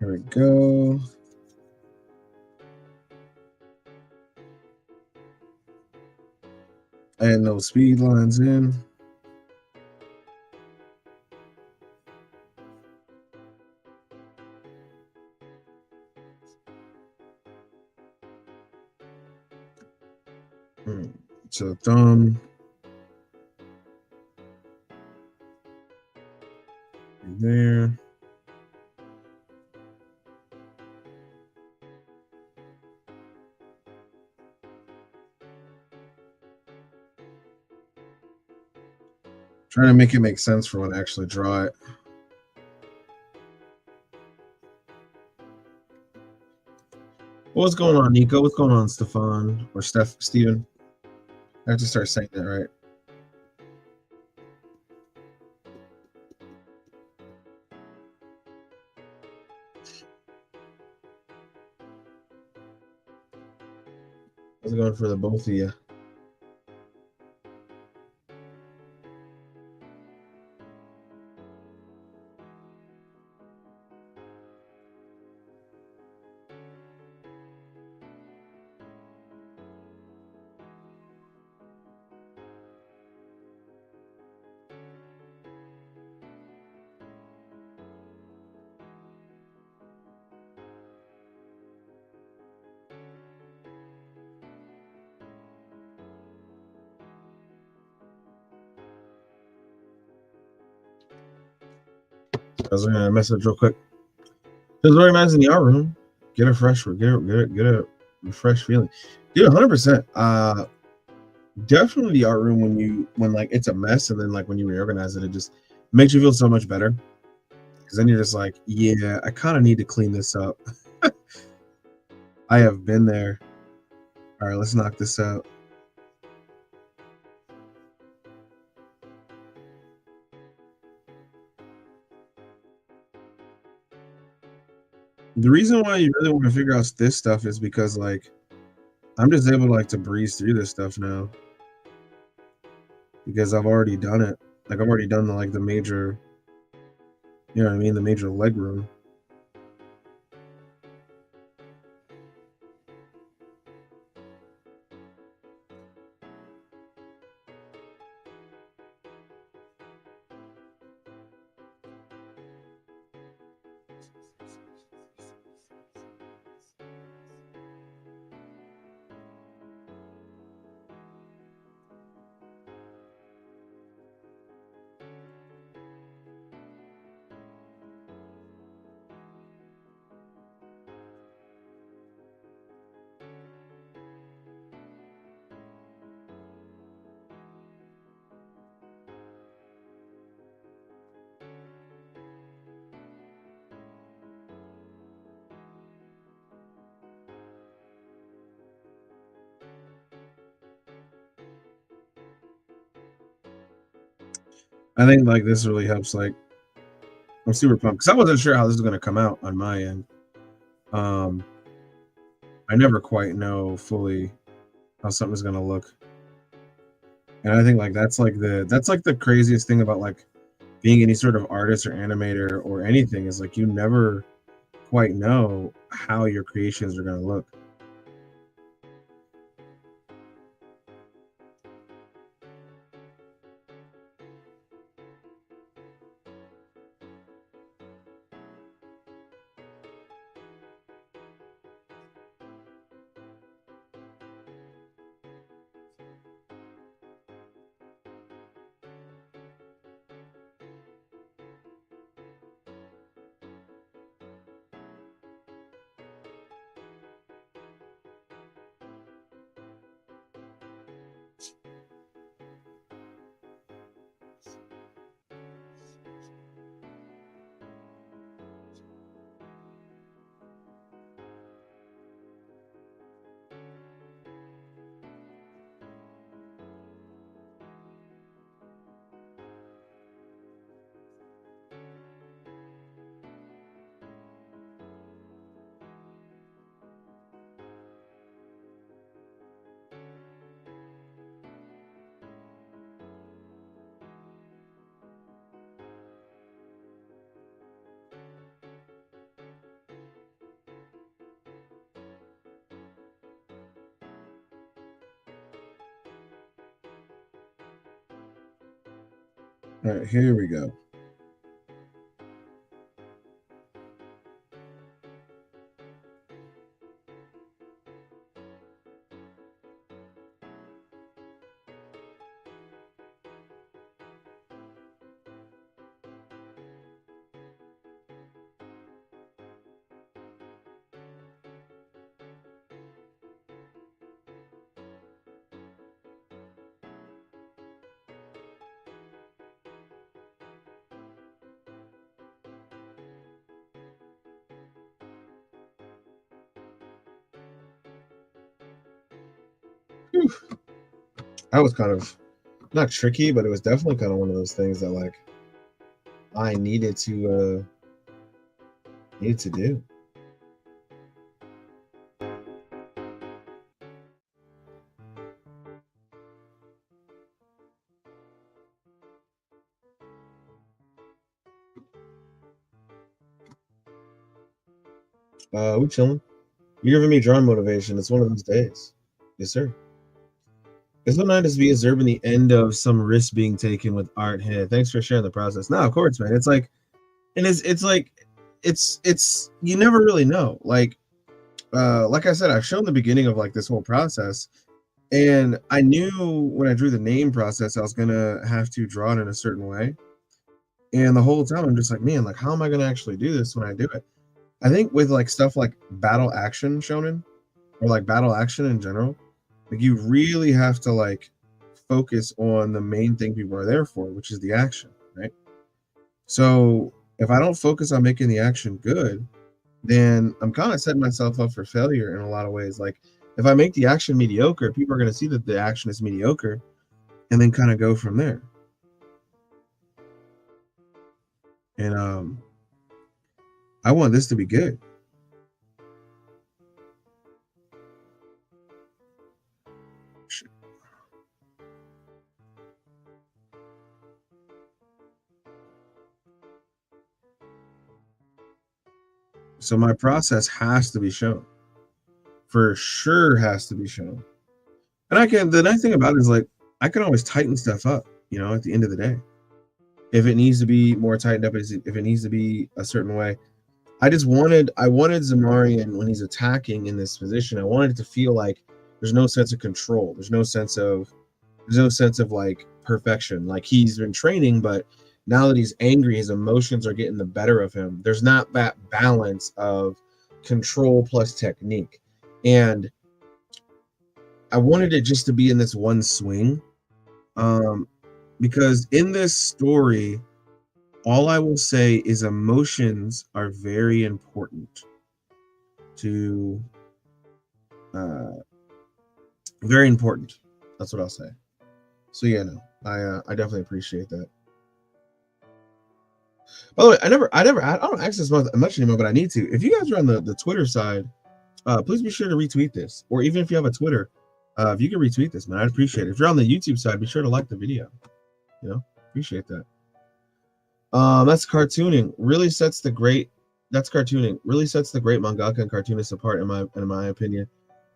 Here we go. Adding those speed lines in. So the thumb. There. Trying to make it make sense for when I actually draw it. What's going on, Nico? What's going on, Stefan or Steven? I have to start saying that right. How's it going for the both of you? I was gonna message real quick. Feels very nice in the art room. Get a fresh, get a refresh feeling. Dude, 100%. Definitely the art room when like it's a mess and then like when you reorganize it, it just makes you feel so much better. Because then you're just like, yeah, I kind of need to clean this up. I have been there. All right, let's knock this out. The reason why you really want to figure out this stuff is because like I'm just able to like to breeze through this stuff now because I've already done it. Like I've already done the like the major, you know what I mean, the major leg room. I think like this really helps. Like I'm super pumped because I wasn't sure how this is going to come out on my end. Um, I never quite know fully how something's going to look, and I think like that's like the craziest thing about like being any sort of artist or animator or anything is like you never quite know how your creations are going to look. All right, here we go. Whew. That was kind of not tricky, but it was definitely kind of one of those things that like I needed to do. We chilling. You're giving me drawing motivation. It's one of those days. Yes, sir. It's so nice to be observing the end of some risk being taken with art. Hey, thanks for sharing the process. No, of course, man. It's like, and it's like, it's you never really know. Like I said, I've shown the beginning of like this whole process, and I knew when I drew the name process, I was gonna have to draw it in a certain way. And the whole time, I'm just like, man, like, how am I gonna actually do this when I do it? I think with like stuff like battle action shonen or like battle action in general, like you really have to like focus on the main thing people are there for, which is the action, right? So if I don't focus on making the action good, then I'm kind of setting myself up for failure in a lot of ways. Like if I make the action mediocre, people are going to see that the action is mediocre and then kind of go from there. And I want this to be good. So my process has to be shown. For sure has to be shown. And the nice thing about it is like I can always tighten stuff up, at the end of the day. If it needs to be more tightened up, if it needs to be a certain way. I wanted Zamarian when he's attacking in this position. I wanted it to feel like there's no sense of control. There's no sense of like perfection. Like he's been training, but now that he's angry, his emotions are getting the better of him. There's not that balance of control plus technique. And I wanted it just to be in this one swing. Um, because in this story, all I will say is emotions are very important to very important. That's what I'll say. So yeah, no, I definitely appreciate that. By the way, I don't access much anymore, but I need to. If you guys are on the Twitter side, please be sure to retweet this, or even if you have a Twitter, if you can retweet this, man, I'd appreciate it. If you're on the YouTube side, be sure to like the video. Appreciate that. That's cartooning. Really sets the great. That's cartooning. Really sets the great mangaka and cartoonist apart, in my opinion.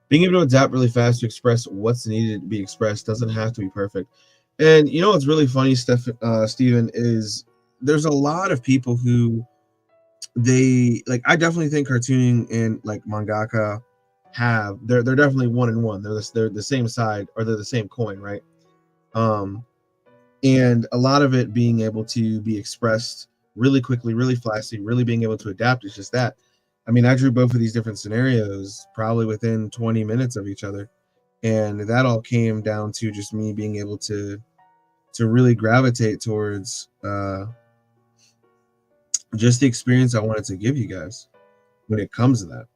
Being able to adapt really fast to express what's needed to be expressed doesn't have to be perfect. And what's really funny, Steven, is there's a lot of people who they like. I definitely think cartooning and like mangaka they're definitely one and one. They're the same side, or they're the same coin, right? Um, and a lot of it being able to be expressed really quickly, really flashy, really being able to adapt is just that. I mean, I drew both of these different scenarios probably within 20 minutes of each other, and that all came down to just me being able to really gravitate towards just the experience I wanted to give you guys when it comes to that.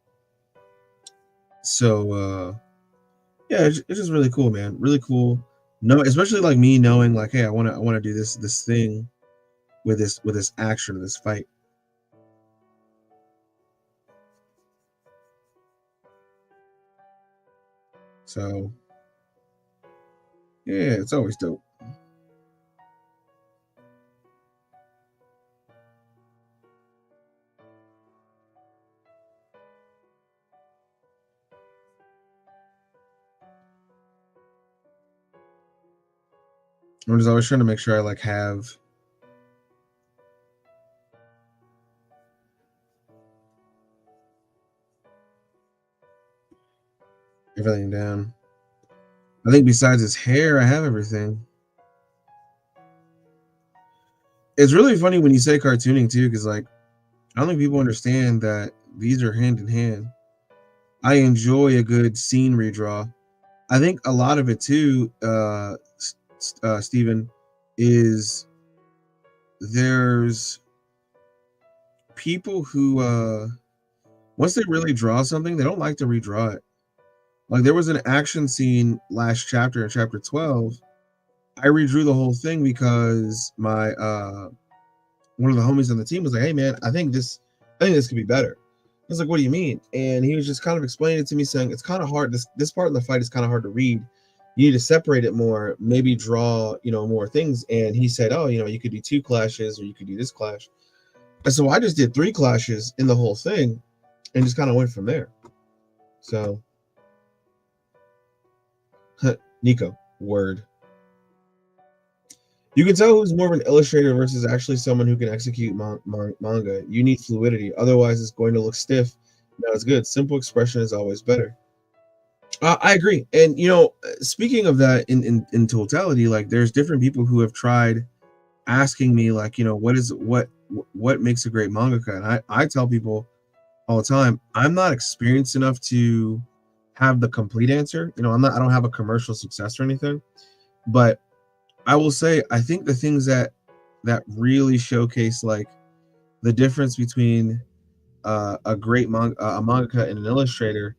So yeah, it's just really cool, man. Really cool. No, especially like me knowing like, hey, I want to do this thing with this action, this fight. So yeah, it's always dope. I'm just always trying to make sure I like have everything down. I think besides his hair, I have everything. It's really funny when you say cartooning too, because like I don't think people understand that these are hand in hand. I enjoy a good scene redraw. I think a lot of it too, Stephen, is there's people who once they really draw something, they don't like to redraw it. Like there was an action scene last chapter in chapter 12. I redrew the whole thing because my one of the homies on the team was like, "Hey man, I think this could be better." I was like, "What do you mean?" And he was just kind of explaining it to me, saying it's kind of hard. This part of the fight is kind of hard to read. You need to separate it more, maybe draw, more things. And he said, "Oh, you could do 2 clashes, or you could do this clash." And so I just did 3 clashes in the whole thing, and just kind of went from there. So, Nico, word. You can tell who's more of an illustrator versus actually someone who can execute manga. You need fluidity, otherwise it's going to look stiff. Not as good. Simple expression is always better. I agree. And speaking of that, in totality, like there's different people who have tried asking me, like, what makes a great mangaka, and I tell people all the time, I'm not experienced enough to have the complete answer. I don't have a commercial success or anything, but I will say I think the things that really showcase like the difference between a great a mangaka and an illustrator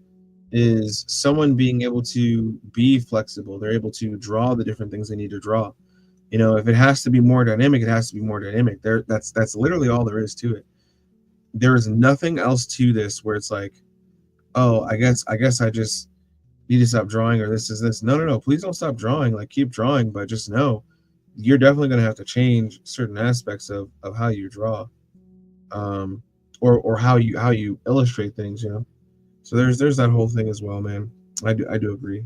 is someone being able to be flexible. They're able to draw the different things they need to draw. If it has to be more dynamic, it has to be more dynamic. That's literally all there is to it. There is nothing else to this where it's like, oh, I guess I just need to stop drawing, or this is this. No, no, no. Please don't stop drawing. Like keep drawing, but just know you're definitely going to have to change certain aspects of how you draw. Um, or how you illustrate things, you know. So there's that whole thing as well, man. I do agree.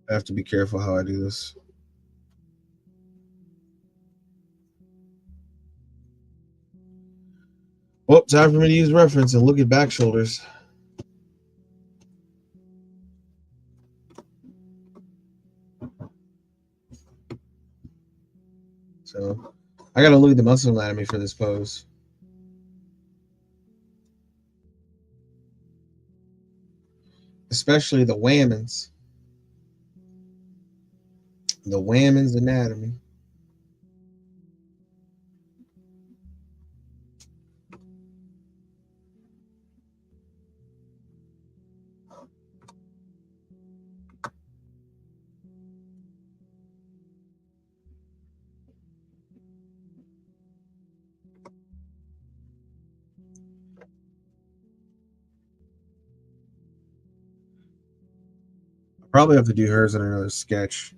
I have to be careful how I do this. Well, time for me to use reference and look at back shoulders. So I gotta look at the muscle anatomy for this pose. Especially the whammons. The whammons anatomy. I'll probably have to do hers in another sketch.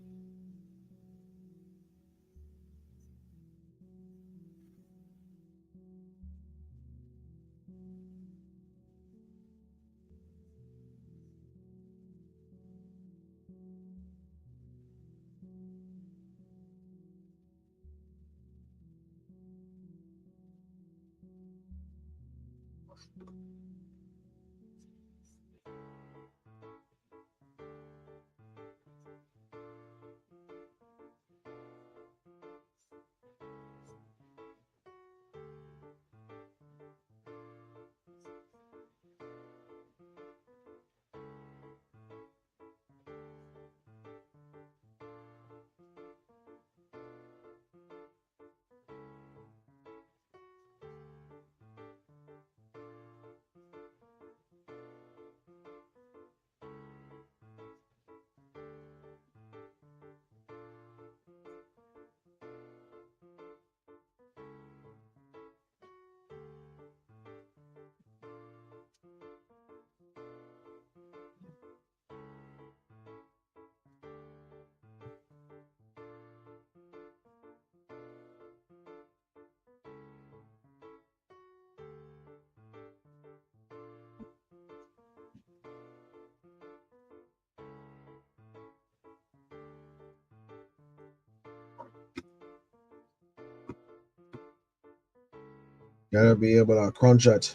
Gotta be able to crunch it.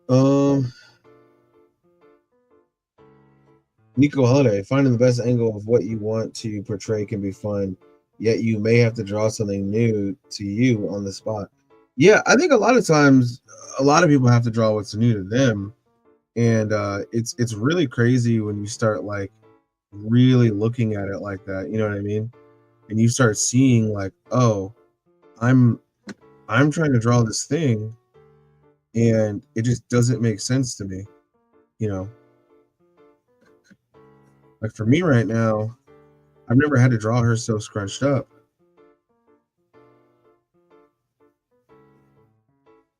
Um, Nico Holiday, finding the best angle of what you want to portray can be fun, yet you may have to draw something new to you on the spot. Yeah, I think a lot of times, a lot of people have to draw what's new to them, and it's really crazy when you start like really looking at it like that. You know what I mean? And you start seeing like, oh, I'm I'm trying to draw this thing, and it just doesn't make sense to me. You know, like for me right now, I've never had to draw her so scrunched up,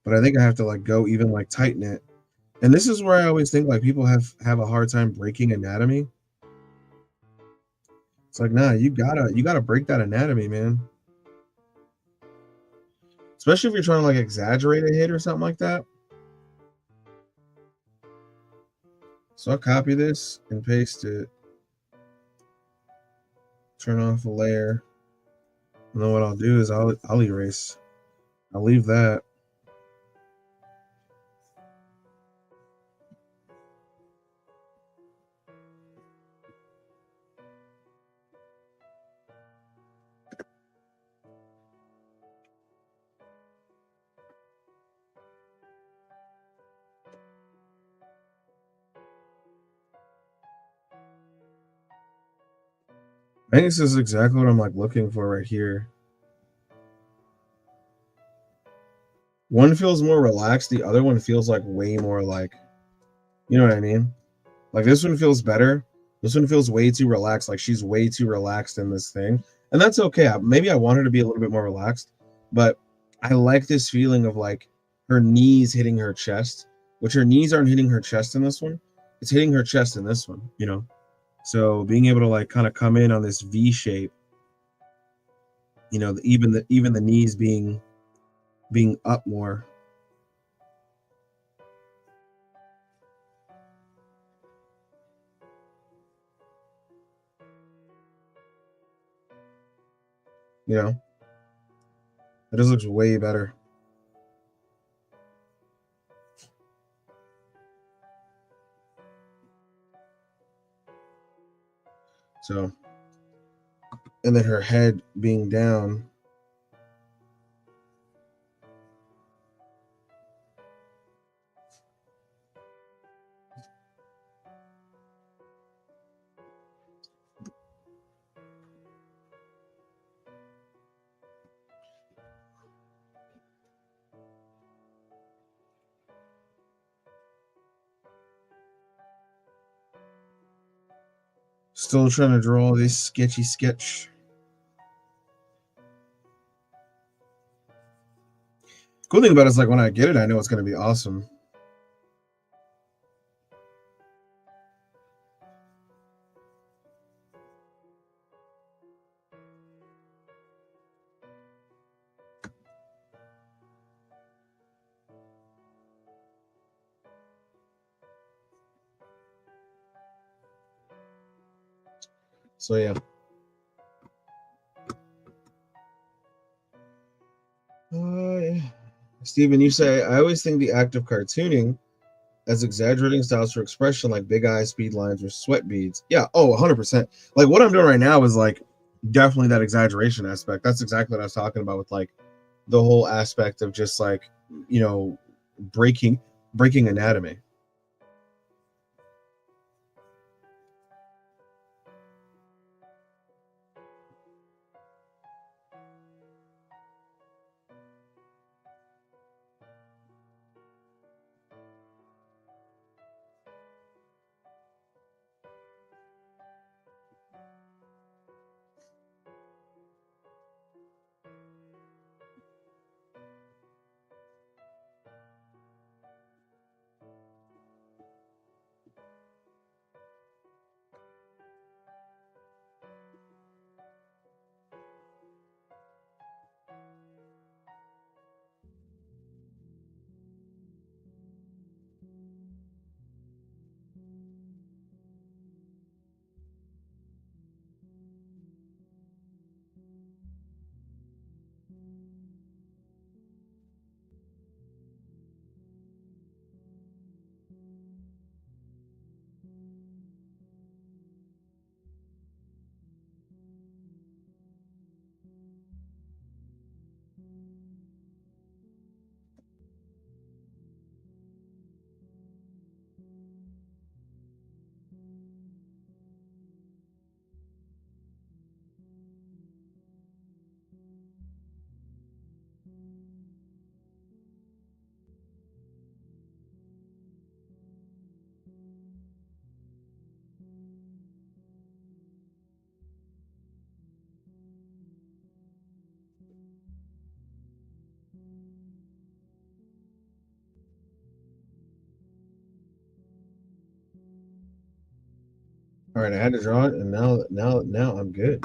but I think I have to like go even like tighten it. And this is where I always think like people have a hard time breaking anatomy. It's like, nah, you gotta break that anatomy, man. Especially if you're trying to like exaggerate a hit or something like that. So I'll copy this and paste it, turn off a layer, and then what I'll do is I'll erase. I'll leave that. I think this is exactly what I'm like looking for right here. One feels more relaxed, the other one feels like way more like, you know what I mean? Like this one feels better. This one feels way too relaxed. Like she's way too relaxed in this thing. And that's okay. Maybe I want her to be a little bit more relaxed, but I like this feeling of like her knees hitting her chest, which her knees aren't hitting her chest in this one. It's hitting her chest in this one, you know. So being able to like kind of come in on this V shape, you know, even the knees being up more. You know, it just looks way better. So, and then her head being down. Still trying to draw this sketchy sketch. Cool thing about it is like when I get it, I know it's going to be awesome. So yeah. Yeah. Steven, you say I always think the act of cartooning as exaggerating styles for expression like big eyes, speed lines, or sweat beads. Yeah, 100%. Like what I'm doing right now is like definitely that exaggeration aspect. That's exactly what I was talking about with like the whole aspect of just like, you know, breaking anatomy. All right, I had to draw it, and now I'm good.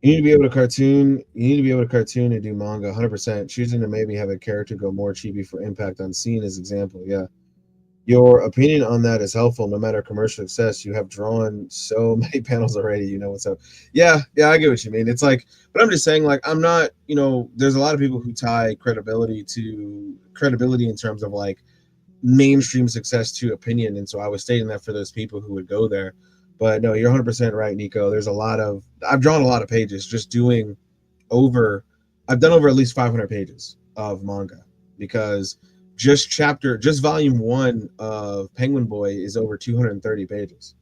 You need to be able to cartoon. You need to be able to cartoon and do manga 100%. Choosing to maybe have a character go more chibi for impact on scene is example. Yeah, your opinion on that is helpful. No matter commercial success, you have drawn so many panels already. You know what's up. Yeah, I get what you mean. It's like, but I'm just saying, like, I'm not. You know, there's a lot of people who tie credibility in terms of like mainstream success to opinion, and so I was stating that for those people who would go there. But no, you're 100% right, Nico. There's a lot of I've drawn a lot of pages just doing over. I've done over at least 500 pages of manga because just volume one of Penguinboy is over 230 pages.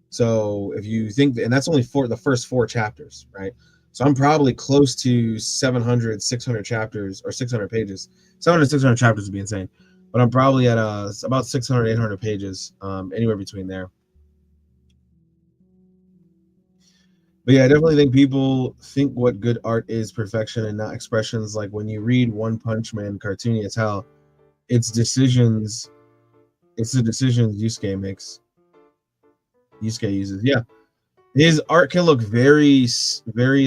So if you think, and that's only for the first four chapters, right? So I'm probably close to 700, 600 chapters or 600 pages. 700, 600 chapters would be insane. But I'm probably at about 600, 800 pages, anywhere between there. But yeah, I definitely think people think what good art is perfection and not expressions. Like when you read One Punch Man, cartoony as hell, it's decisions. It's the decisions Yusuke uses. Yeah, his art can look very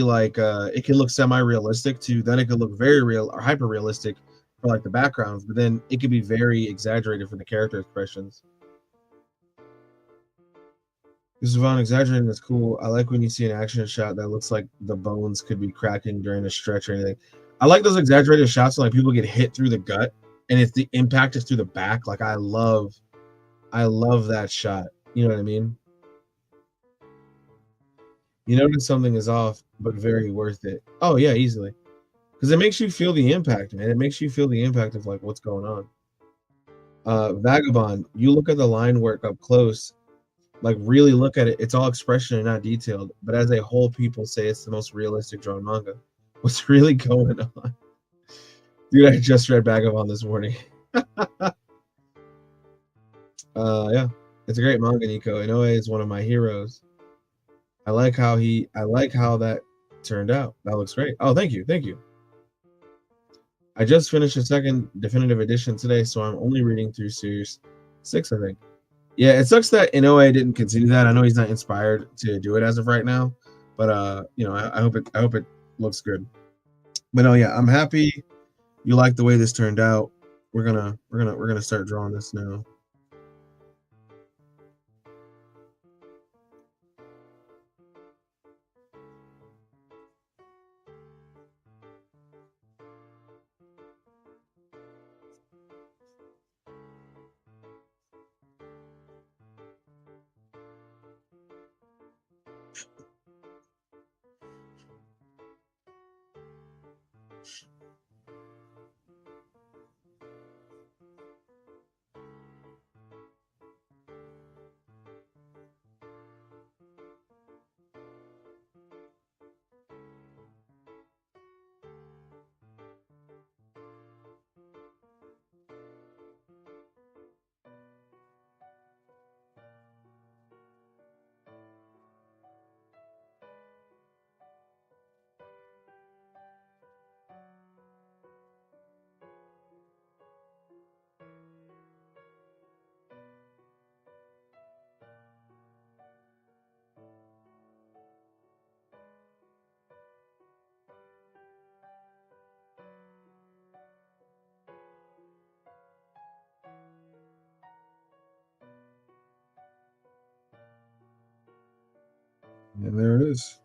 like it can look semi-realistic to then it can look very real or hyper realistic for like the backgrounds, but then it can be very exaggerated for the character expressions. This Vaughn exaggerating is cool. I like when you see an action shot that looks like the bones could be cracking during a stretch or anything. I like those exaggerated shots when like people get hit through the gut and it's the impact is through the back. Like I love that shot. You know what I mean? You notice something is off, but very worth it. Oh yeah, easily. Because it makes you feel the impact, man. It makes you feel the impact of like what's going on. Vagabond, you look at the line work up close, like really look at it. It's all expression and not detailed. But as a whole, people say it's the most realistic drawn manga. What's really going on, dude? I just read Vagabond this morning. Yeah, it's a great manga, Nico. Inoue is one of my heroes. I like how that turned out. That looks great. Oh, thank you, thank you. I just finished a second definitive edition today, so I'm only reading through series 6, I think. Yeah, it sucks that Inoue didn't continue that. I know he's not inspired to do it as of right now, but you know, I hope it looks good. But no, yeah, I'm happy you like the way this turned out. We're gonna start drawing this now. And there it is.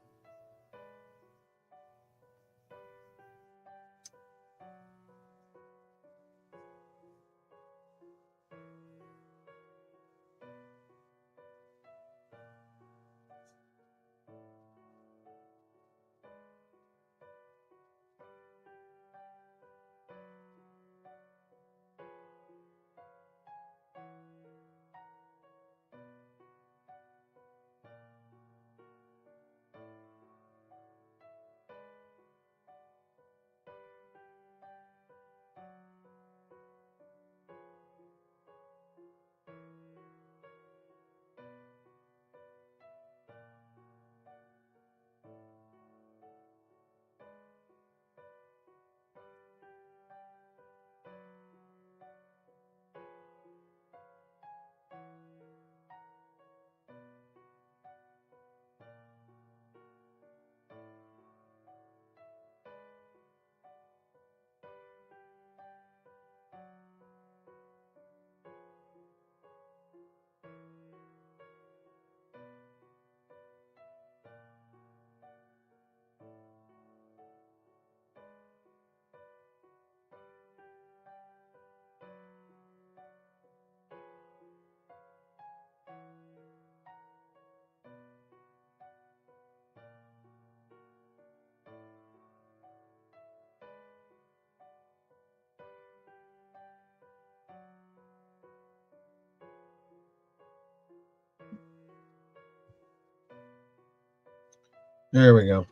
There we go.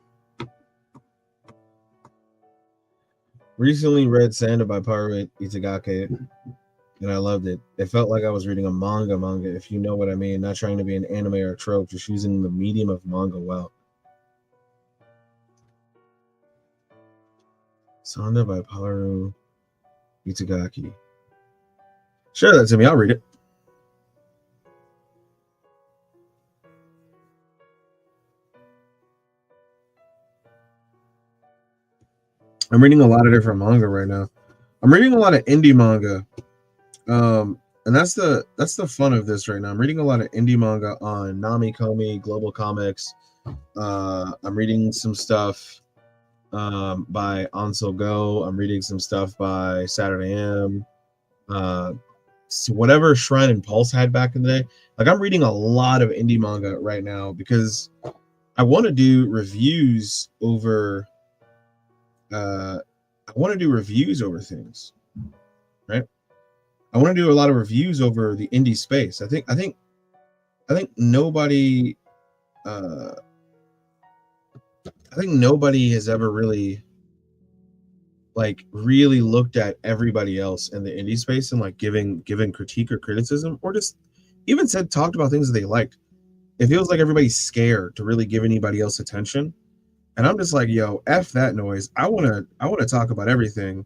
Recently read Sanda by Pirate Itagaki, and I loved it. It felt like I was reading a manga, if you know what I mean. Not trying to be an anime or a trope, just using the medium of manga well. Sonda by Paru Itagaki. Share that to me. I'll read it. I'm reading a lot of different manga right now. I'm reading a lot of indie manga. And that's the fun of this right now. I'm reading a lot of indie manga on Nami Komi, Global Comics. I'm reading some stuff by Ansel Go. I'm reading some stuff by Saturday M. So whatever Shrine and Pulse had back in the day. Like I'm reading a lot of indie manga right now because I want to do reviews over. I want to do reviews over things, right? I want to do a lot of reviews over the indie space. I think nobody. I think nobody has ever really really looked at everybody else in the indie space and like giving critique or criticism or just even talked about things that they liked. It feels like everybody's scared to really give anybody else attention. And I'm just like, yo, F that noise. I wanna talk about everything.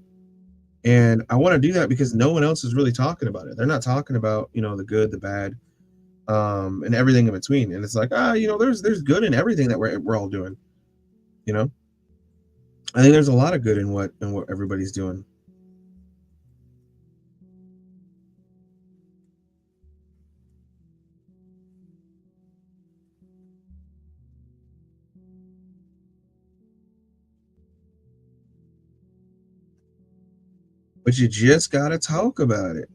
And I want to do that because no one else is really talking about it. They're not talking about, the good, the bad, and everything in between. And it's like, there's good in everything that we're all doing. I think there's a lot of good in what everybody's doing. But you just gotta talk about it.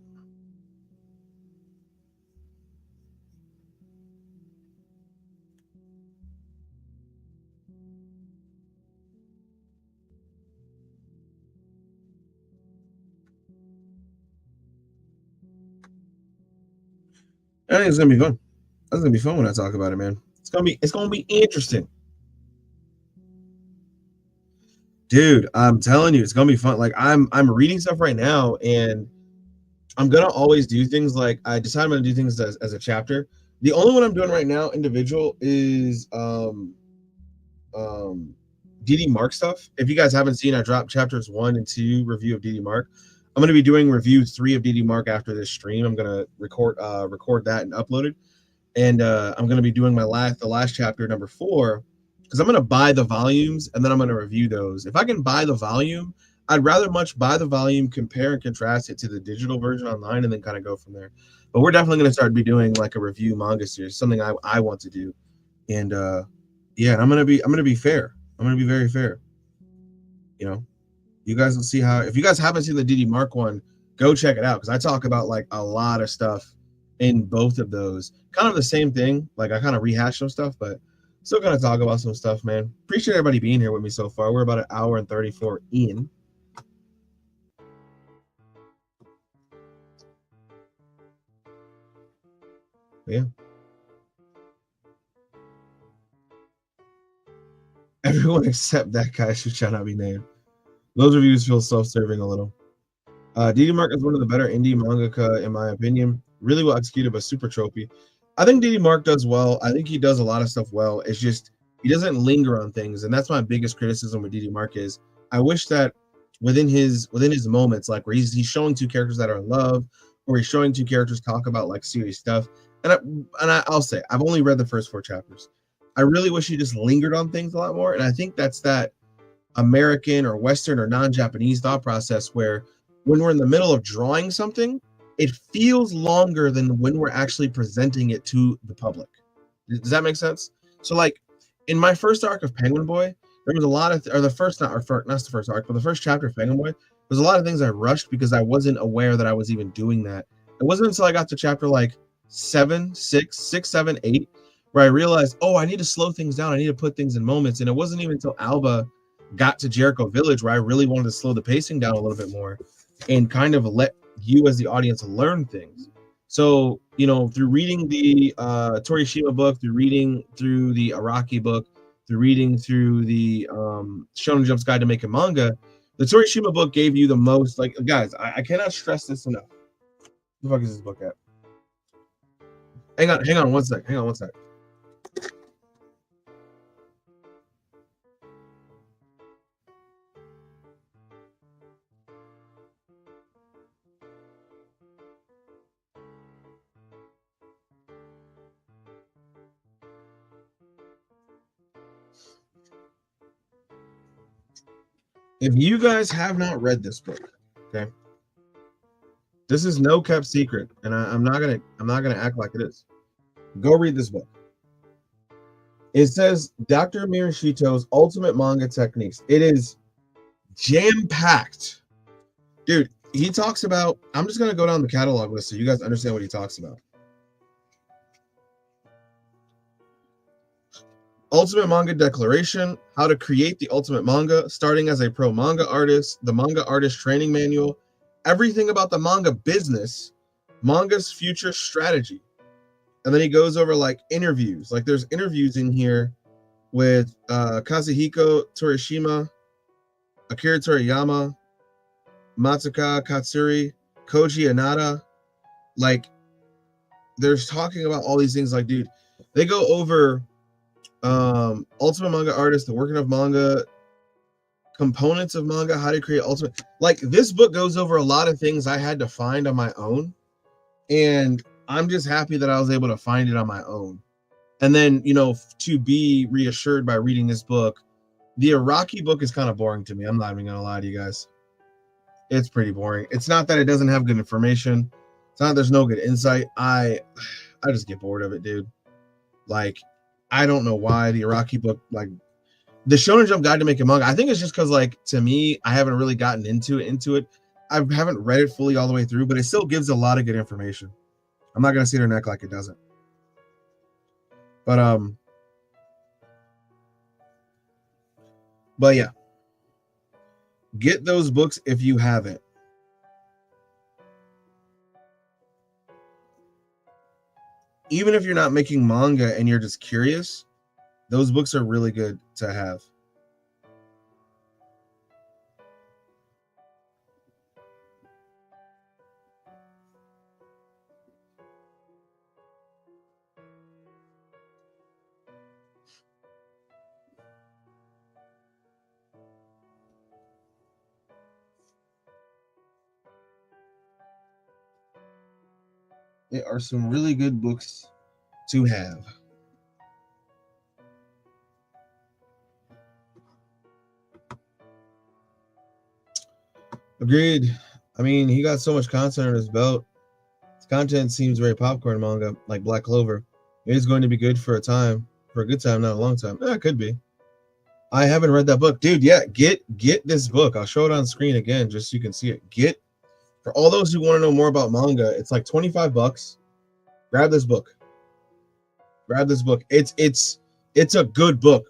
I think it's gonna be fun. That's gonna be fun when I talk about it, man. It's gonna be interesting. Dude, I'm telling you, it's gonna be fun. Like I'm reading stuff right now, and I'm gonna always do things like I decided I'm gonna do things as a chapter. The only one I'm doing right now, individual, is DD Mark stuff. If you guys haven't seen, I dropped chapters 1 and 2 review of DD Mark. I'm gonna be doing review 3 of DD Mark after this stream. I'm gonna record that and upload it, and I'm gonna be doing the last chapter, number 4, because I'm gonna buy the volumes and then I'm gonna review those. If I can buy the volume, I'd rather much buy the volume, compare and contrast it to the digital version online, and then kind of go from there. But we're definitely gonna start doing like a review manga series, something I want to do, and yeah, and I'm gonna be fair. I'm gonna be very fair. You guys will see how. If you guys haven't seen the DD Mark one, go check it out because I talk about like a lot of stuff in both of those. Kind of the same thing. Like I kind of rehash some stuff, but still gonna talk about some stuff, man. Appreciate everybody being here with me so far. We're about an hour and 34 in. Yeah. Everyone except that guy who shall not be named. Those reviews feel self-serving a little. DD Mark is one of the better indie mangaka in my opinion. Really well executed, but super tropey. I think DD Mark does well. I think he does a lot of stuff well. It's just he doesn't linger on things, and that's my biggest criticism with DD Mark is I wish that within his moments, like where he's showing two characters that are in love, or he's showing two characters talk about like serious stuff. I'll say I've only read the first 4 chapters. I really wish he just lingered on things a lot more, and I think that's that American or Western or non-Japanese thought process where when we're in the middle of drawing something, it feels longer than when we're actually presenting it to the public. Does that make sense? So like in my first arc of Penguinboy, there was a lot of or the first not the first arc, but the first chapter of Penguinboy, there's a lot of things I rushed because I wasn't aware that I was even doing that. It wasn't until I got to chapter like 7, 6, 6, 7, 8, where I realized, oh, I need to slow things down. I need to put things in moments. And it wasn't even until Alba got to Jericho Village where I really wanted to slow the pacing down a little bit more and kind of let you as the audience learn things. So, through reading the Torishima book, through reading through the Araki book, through reading through the Shonen Jump's Guide to Making Manga, the Torishima book gave you the most, like, guys, I cannot stress this enough. Who the fuck is this book at? Hang on one sec. If you guys have not read this book, okay, this is no kept secret, and I'm not gonna act like it is. Go read this book. It says Dr. Mirashito's Ultimate Manga Techniques. It is jam packed, dude. He talks about. I'm just gonna go down the catalog list so you guys understand what he talks about. Ultimate Manga Declaration, how to create the ultimate manga, starting as a pro manga artist, the manga artist training manual, everything about the manga business, manga's future strategy. And then he goes over like interviews. Like there's interviews in here with Kazuhiko Torishima, Akira Toriyama, Matsuka Katsuri, Koji Inada. Like there's talking about all these things. Like, dude, they go over ultimate manga artist, the working of manga, components of manga, how to create ultimate. Like this book goes over a lot of things I had to find on my own, and I'm just happy that I was able to find it on my own. And then, to be reassured by reading this book, the Iraqi book is kind of boring to me. I'm not even gonna lie to you guys. It's pretty boring. It's not that it doesn't have good information. It's not there's no good insight. I just get bored of it, dude. Like, I don't know why the Iraqi book, like the Shonen Jump Guide to Making Manga. I think it's just because, like, to me, I haven't really gotten into it. I haven't read it fully all the way through, but it still gives a lot of good information. I'm not gonna sit here and act like it doesn't. But yeah, get those books if you haven't. Even if you're not making manga and you're just curious, those books are really good to have. There are some really good books to have. Agreed. I mean, he got so much content on his belt. His content seems very popcorn manga, like Black Clover. It is going to be good for a good time, not a long time. It could be. I haven't read that book, dude. Yeah, get this book. I'll show it on screen again just so you can see it. Get for all those who want to know more about manga. It's like $25. Grab this book. Grab this book. It's a good book.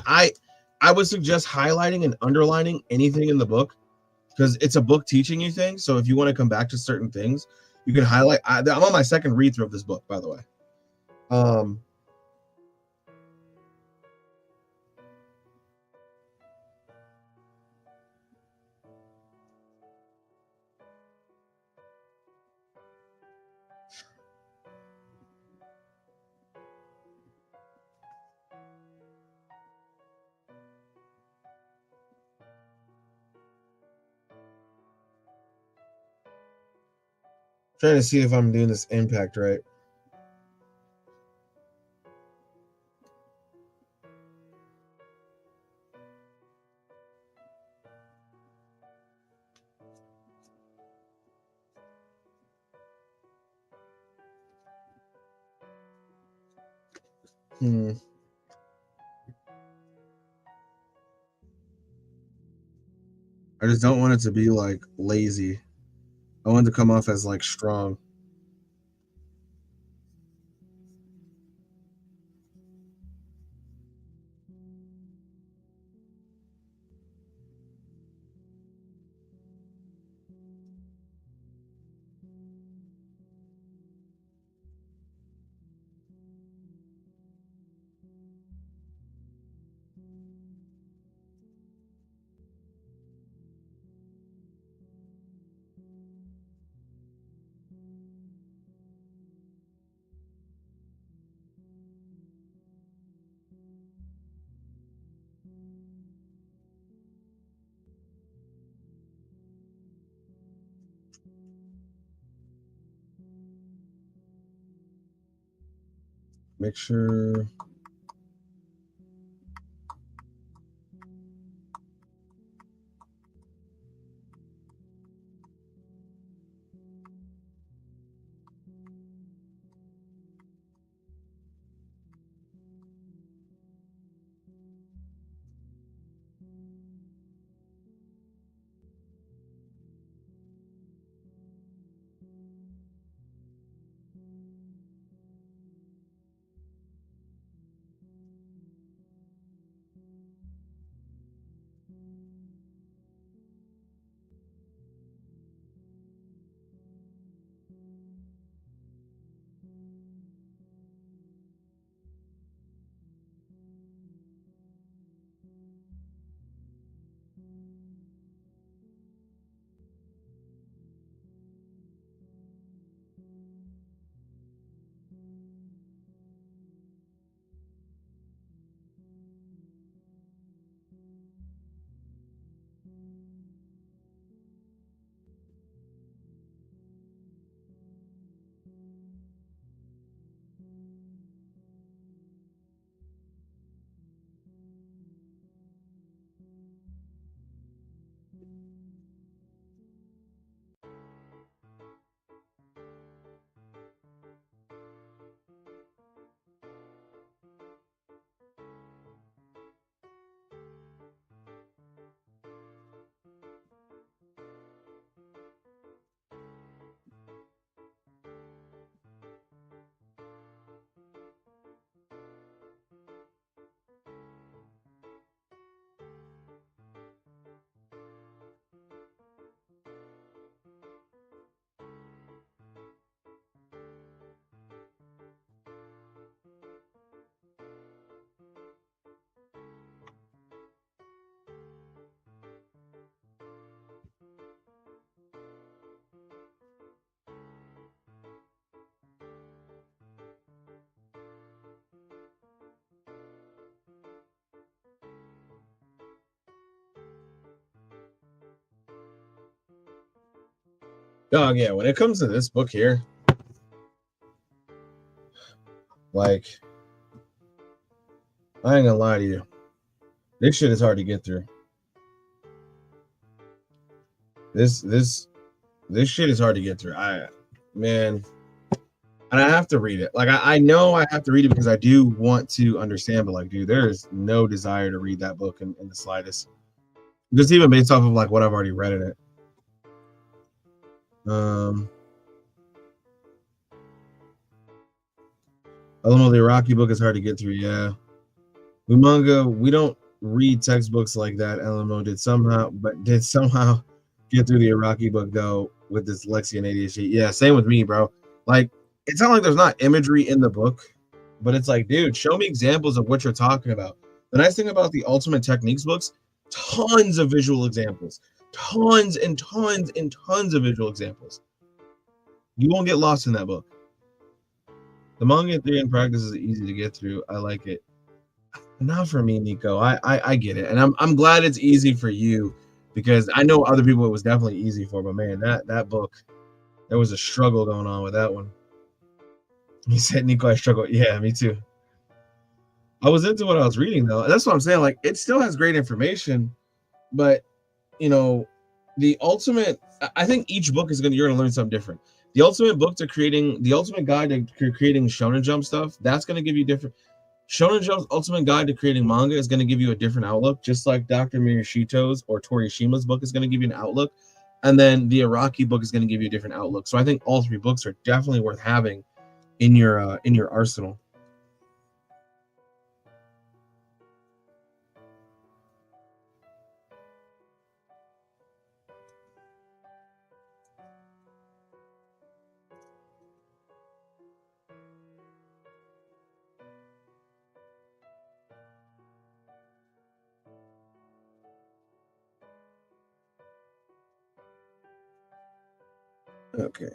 I would suggest highlighting and underlining anything in the book because it's a book teaching you things. So if you want to come back to certain things, you can highlight. I'm on my second read through of this book, by the way. Um, Trying to see if I'm doing this impact right. Hmm. I just don't want it to be like lazy. I want it to come off as like strong. Make sure. Oh yeah, when it comes to this book here, like I ain't gonna lie to you, this shit is hard to get through. This shit is hard to get through. Man, and I have to read it. Like I know I have to read it because I do want to understand, but like, dude, there is no desire to read that book in the slightest. Just even based off of like what I've already read in it. Alamo the Iraqi book is hard to get through. Yeah, Manga, we don't read textbooks like that. Alamo did somehow get through the Iraqi book though with dyslexia and ADHD. Yeah, same with me, bro. Like, it's not like there's not imagery in the book, but it's like, dude, show me examples of what you're talking about. The nice thing about the Ultimate Techniques books, tons of visual examples, tons and tons and tons of visual examples. You won't get lost in that book. The manga theory and practice is easy to get through. I like it. Not for me, Nico. I get it, and I'm glad it's easy for you because I know other people it was definitely easy for. But man, that book, there was a struggle going on with that one. He said, "Nico, I struggle." Yeah, me too. I was into what I was reading though. That's what I'm saying. Like, it still has great information, but you know, the ultimate. I think each book is you're gonna learn something different. The ultimate book to creating the ultimate guide to creating Shonen Jump stuff. That's gonna give you different. Shonen Jump's Ultimate Guide to Creating Manga is going to give you a different outlook, just like Dr. Miyashito's or Toriyashima's book is going to give you an outlook. And then the Iraqi book is going to give you a different outlook. So I think all three books are definitely worth having in your arsenal. Okay.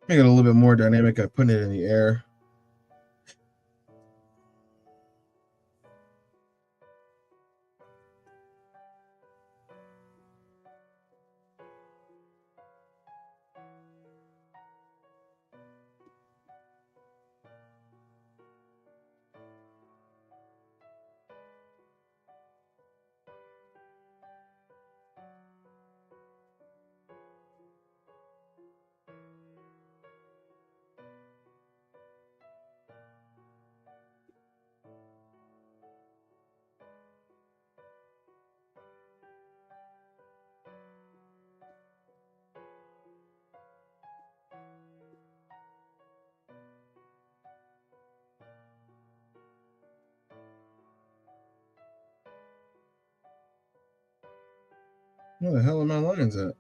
Make it a little bit more dynamic. I put it in the air. Where the hell are my lines at?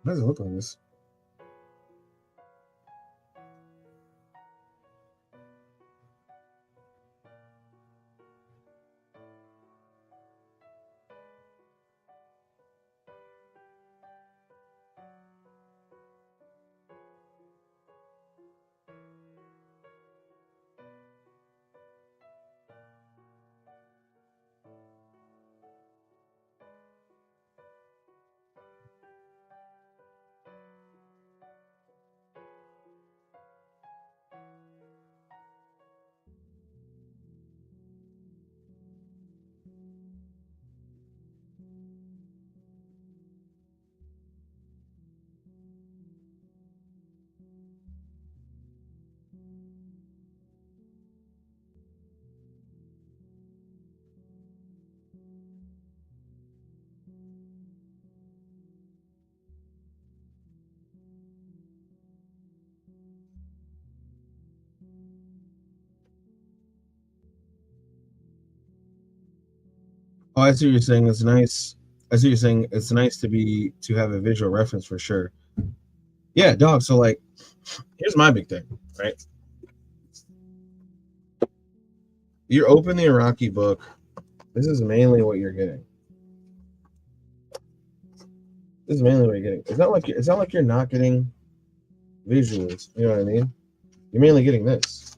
Why does it look like this? Oh, I see what you're saying. It's nice. I see what you're saying. It's nice to have a visual reference for sure. Yeah, dog. So like, here's my big thing, right? You open the Iraqi book. This is mainly what you're getting. This is mainly what you're getting. It's not like you're not getting visuals. You know what I mean? You're mainly getting this.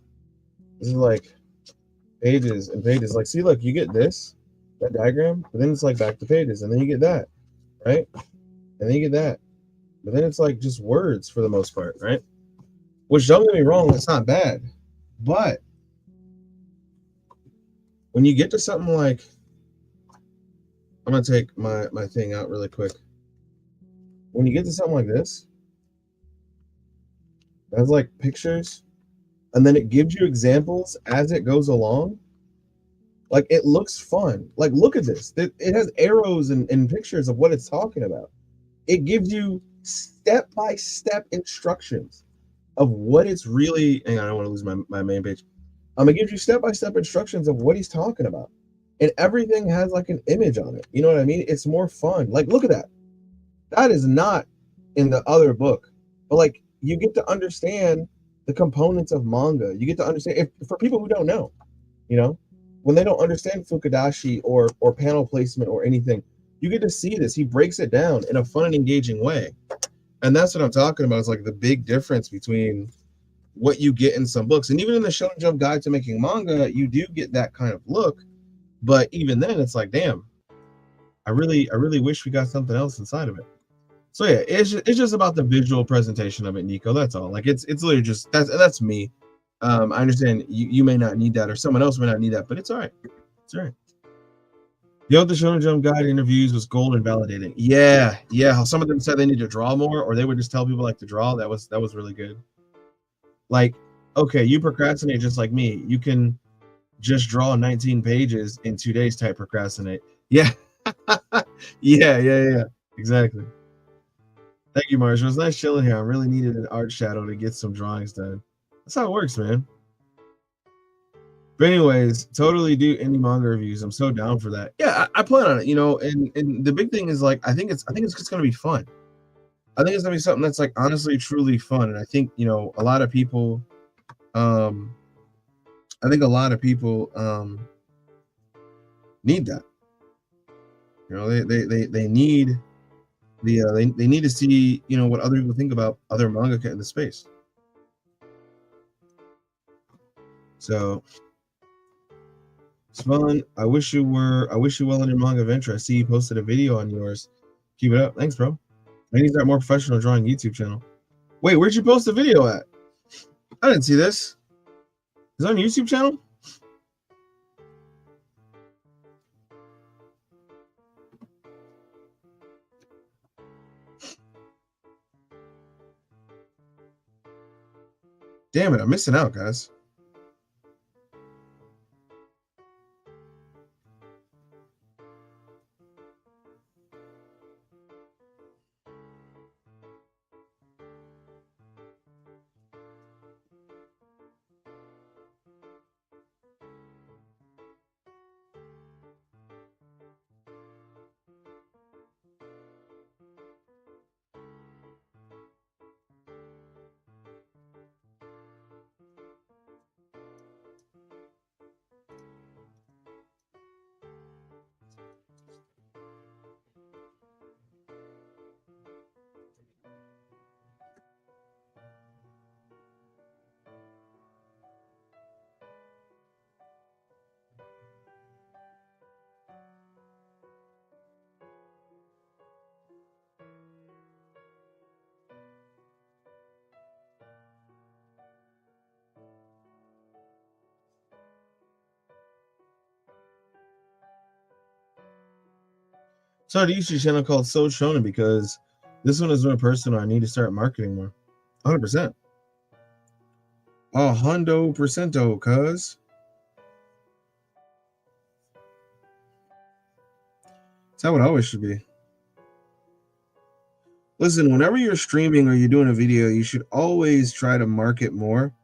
This is like pages and pages. Like, see, look, you get that diagram, but then it's like back to pages, and then you get that, right? And then you get that, but then it's like just words for the most part, right? Which, don't get me wrong, it's not bad, but when you get to something like, I'm gonna take my thing out really quick. When you get to something like this, that's like pictures, and then it gives you examples as it goes along. Like, it looks fun. Like, look at this. It has arrows and pictures of what it's talking about. It gives you step-by-step instructions of what it's really. Hang on, I don't want to lose my main page. It gives you step-by-step instructions of what he's talking about. And everything has like an image on it. You know what I mean? It's more fun. Like, look at that. That is not in the other book. But like, you get to understand the components of manga. You get to understand, if for people who don't know, you know, when they don't understand Fukudashi or panel placement or anything, you get to see this. He breaks it down in a fun and engaging way. And that's what I'm talking about. Is like the big difference between what you get in some books. And even in the Shonen Jump Guide to Making Manga, you do get that kind of look. But even then, it's like, damn, I really wish we got something else inside of it. So yeah, it's just about the visual presentation of it, Nico. That's all. Like, it's literally just that's me. I understand you may not need that, or someone else may not need that, but it's all right. It's all right. The other Shonen Jump Guide interviews was gold and validating. Yeah, yeah. How some of them said they need to draw more, or they would just tell people like to draw. That was really good. Like, okay, you procrastinate just like me. You can just draw 19 pages in 2 days type procrastinate. Yeah. Yeah. Exactly. Thank you, Marshall. It's nice chilling here. I really needed an art shadow to get some drawings done. That's how it works, man. But anyways, totally do indie manga reviews. I'm so down for that. Yeah, I plan on it, and the big thing is like I think it's just gonna be fun. I think it's gonna be something that's like honestly truly fun. And I think, a lot of people um I think a lot of people need that. They need they need to see, what other people think about other manga in the space. So it's fun. I wish you well in your manga venture. I see you posted a video on yours. Keep it up. Thanks, bro. I need that more professional drawing YouTube channel. Wait, where'd you post the video at? I didn't see this. Is it on your YouTube channel? Damn it, I'm missing out, guys. started a YouTube channel called So Shonen because this one is more personal. I need to start marketing more. 100%. 100%, cuz. That's how it always should be. Listen, whenever you're streaming or you're doing a video, you should always try to market more.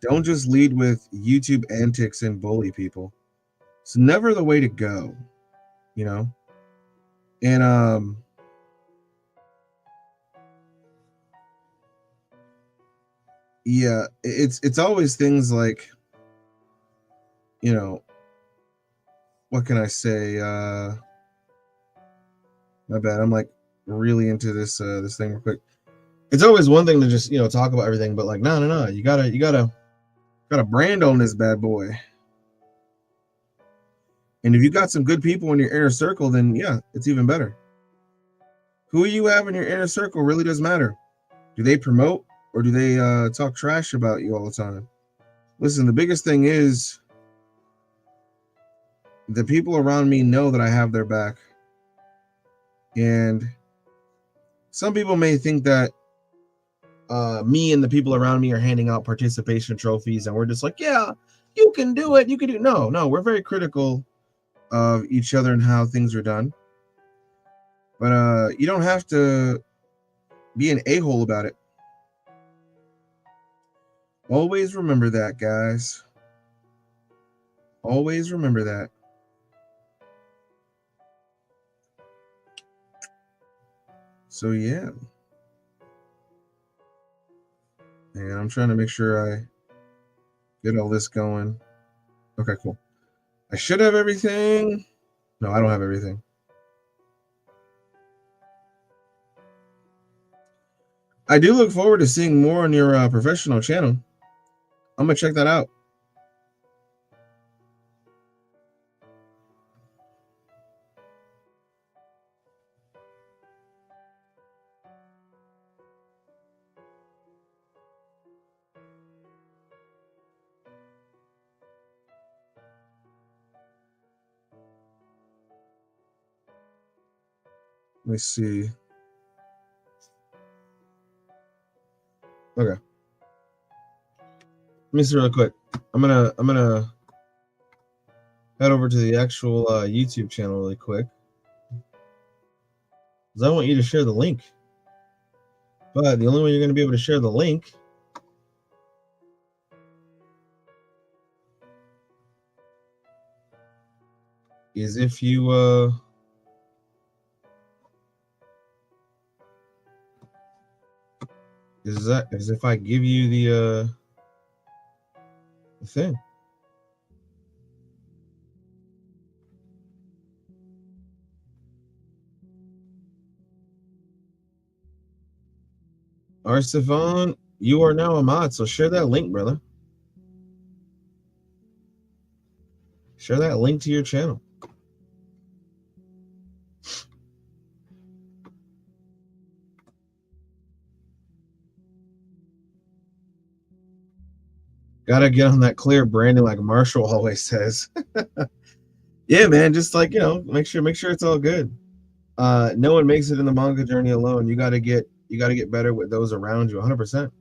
Don't just lead with YouTube antics and bully people. It's never the way to go, you know? And yeah, it's always things like, you know, what can I say? My bad. I'm like really into this thing real quick. It's always one thing to just, talk about everything, but like no. You gotta brand on this bad boy. And if you got some good people in your inner circle, then yeah, it's even better. Who you have in your inner circle really does matter. Do they promote or do they talk trash about you all the time? Listen, the biggest thing is the people around me know that I have their back. And some people may think that me and the people around me are handing out participation trophies and we're just like, yeah, you can do it. You can do. No, we're very critical of each other and how things are done. But you don't have to be an a-hole about it. Always remember that, guys. Always remember that. So yeah. And I'm trying to make sure I get all this going. Okay, cool. I should have everything. No, I don't have everything. I do look forward to seeing more on your professional channel. I'm gonna check that out. Let me see. Okay. Let me see real quick. I'm gonna head over to the actual YouTube channel really quick. Because I want you to share the link. But the only way you're gonna be able to share the link is if you is if I give you the thing. All right, Stefan, you are now a mod, so share that link, brother. Share that link to your channel. Gotta get on that clear branding, like Marshall always says. Yeah, man, just like make sure it's all good. No one makes it in the manga journey alone. You gotta get better with those around you. 100%.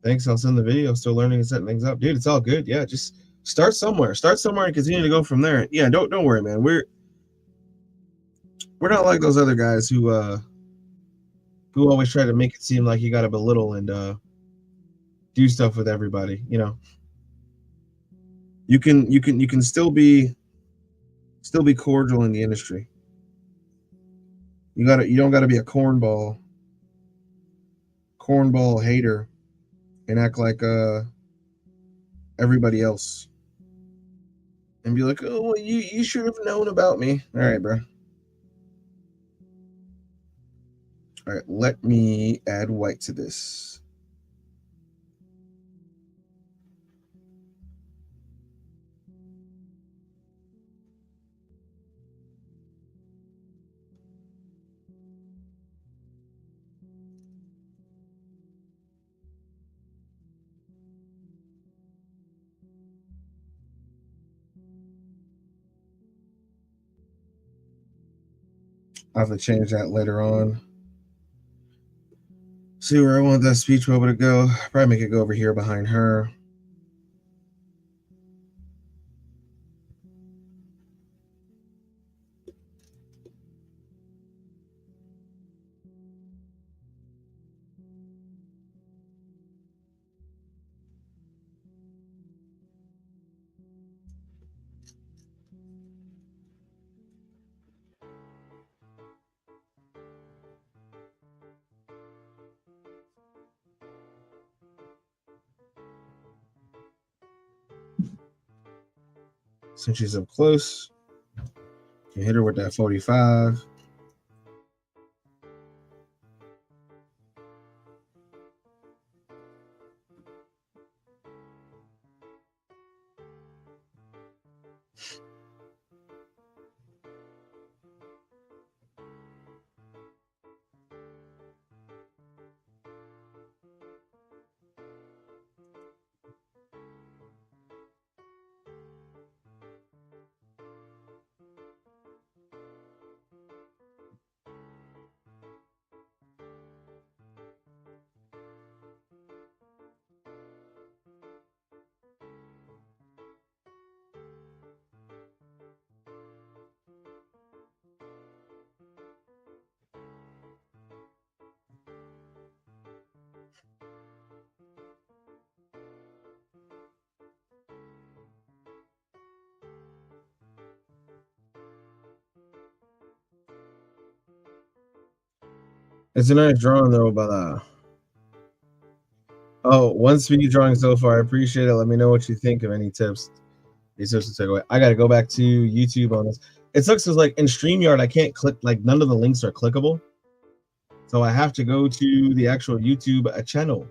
Thanks. I'll send the video. Still learning and setting things up, dude. It's all good. Yeah, just start somewhere. Start somewhere and continue to go from there. Yeah, don't worry, man. We're not like those other guys who always try to make it seem like you got to belittle and do stuff with everybody. You can still be cordial in the industry. You don't gotta be a cornball hater and act like everybody else and be like, oh well, you should have known about me. All right, bro. All right, let me add white to this. I'll have to change that later on. See where I want that speech bubble to go. Probably make it go over here behind her. Since she's up close, can hit her with that 45. It's a nice drawing though, but oh, one speed drawing so far. I appreciate it. Let me know what you think of any tips. These tips to take away. I gotta go back to YouTube on this. It sucks because like in StreamYard, I can't click, like none of the links are clickable. So I have to go to the actual YouTube channel.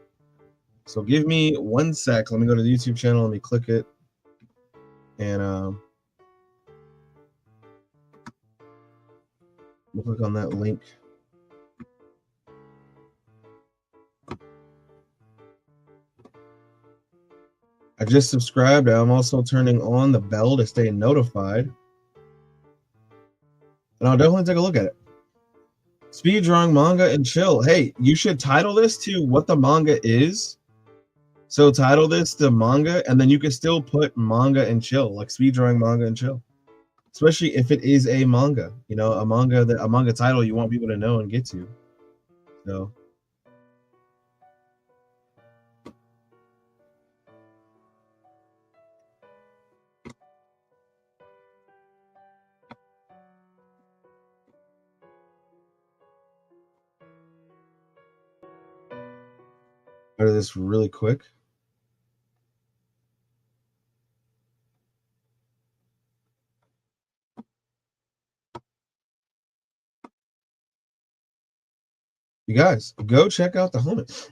So give me 1 sec. Let me go to the YouTube channel. Let me click it. And we'll click on that link. I just subscribed. I'm also turning on the bell to stay notified. And I'll definitely take a look at it. Speed drawing manga and chill. Hey, you should title this to what the manga is. So title this to manga, and then you can still put manga and chill, like speed drawing manga and chill. Especially if it is a manga, you know, a manga title you want people to know and get to. So go to this really quick. You guys, go check out the homie.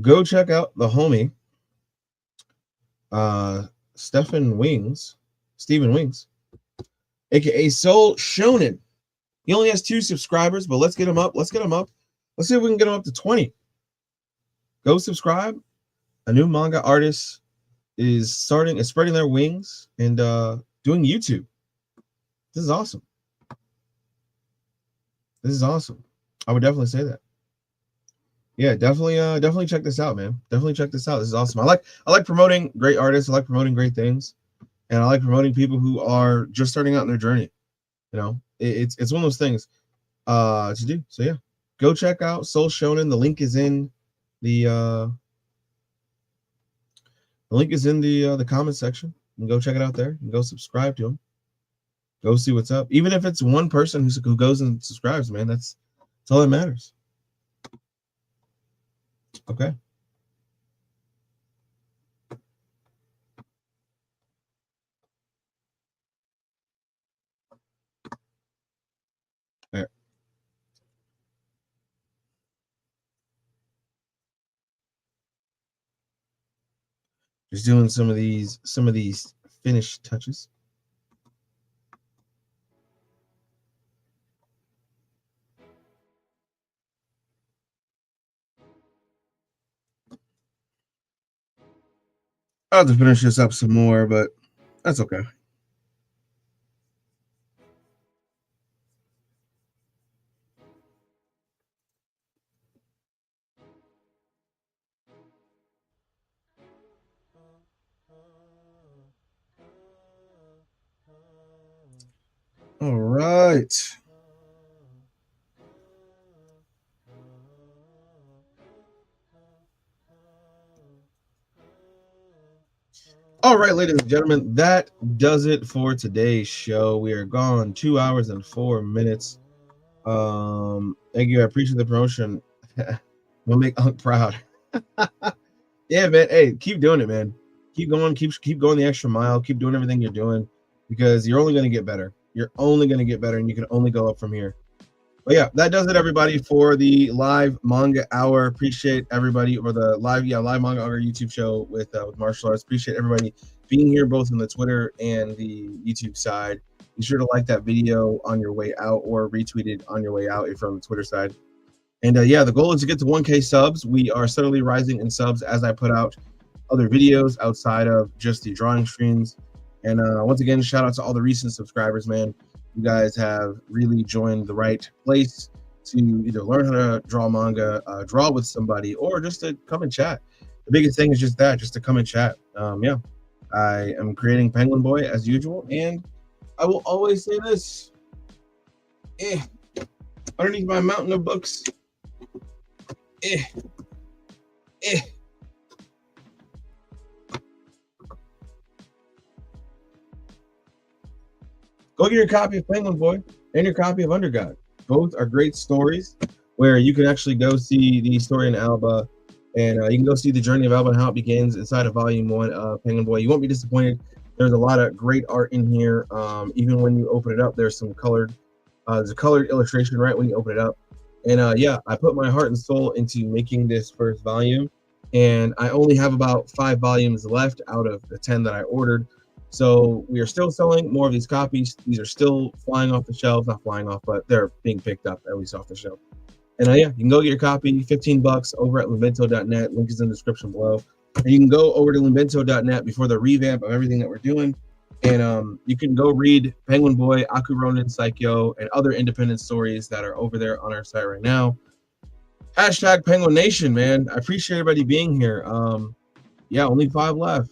Go check out the homie. Stephen Wings, Stephen Wings, aka Soul Shonen. He only has 2 subscribers, but let's get him up. Let's get him up. Let's see if we can get him up to 20. Go subscribe. A new manga artist is spreading their wings and doing YouTube. This is awesome. This is awesome. I would definitely say that. Yeah, definitely check this out, man. Definitely check this out. This is awesome. I like promoting great artists. I like promoting great things, and I like promoting people who are just starting out in their journey. You know, it's one of those things to do. So yeah, go check out Soul Shonen. The link is in the the comment section. You can go check it out there and go subscribe to him. Go see what's up. Even if it's one person who goes and subscribes, man, that's all that matters. Okay. There. Just doing some of these finish touches. I'll have to finish this up some more, but that's okay. right. All right, ladies and gentlemen, that does it for today's show. We are gone 2 hours and 4 minutes. Thank you. I appreciate the promotion. We'll make Unc proud. Yeah, man. Hey, keep doing it, man. Keep going. Keep going the extra mile. Keep doing everything you're doing because you're only going to get better. You're only going to get better, and you can only go up from here. But yeah, that does it, everybody, for the live manga hour. Appreciate everybody, or the live manga hour YouTube show with Marshulartz. Appreciate everybody being here, both on the Twitter and the YouTube side. Be sure to like that video on your way out, or retweet it on your way out if you're on the Twitter side. And yeah, the goal is to get to 1K subs. We are steadily rising in subs as I put out other videos outside of just the drawing streams. And once again, shout out to all the recent subscribers, man. You guys have really joined the right place to either learn how to draw manga, draw with somebody, or just to come and chat. The biggest thing is just that, just to come and chat. Yeah, I am creating Penguinboy as usual, and I will always say this. Underneath my mountain of books. Go get your copy of Penguinboy and your copy of Undergod. Both are great stories where you can actually go see the story in Alba, and you can go see the journey of Alba and how it begins inside of Volume 1 of Penguinboy. You won't be disappointed. There's a lot of great art in here. Even when you open it up, there's some colored, there's a colored illustration right when you open it up. And yeah, I put my heart and soul into making this first volume, and I only have about 5 volumes left out of the 10 that I ordered. So we are still selling more of these copies. These are still flying off the shelves, not flying off, but they're being picked up at least off the shelf. And yeah, you can go get your copy, $15 over at Linvento.net. Link is in the description below. And you can go over to Linvento.net before the revamp of everything that we're doing. And you can go read Penguinboy, Aku Ronin Saikyo, and other independent stories that are over there on our site right now. Hashtag Penguin Nation, man. I appreciate everybody being here. Yeah, only 5 left.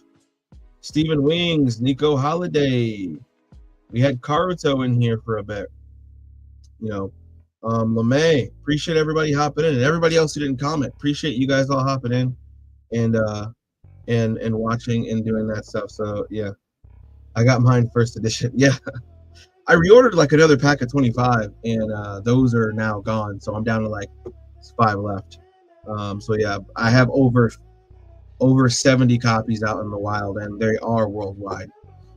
Stephen Wings, Nico Holiday. We had Karuto in here for a bit. You know, LeMay. Appreciate everybody hopping in, and everybody else who didn't comment. Appreciate you guys all hopping in and watching and doing that stuff. So yeah, I got mine first edition. Yeah, I reordered like another pack of 25, and those are now gone. So I'm down to like 5 left. So yeah, I have over 70 copies out in the wild, and they are worldwide.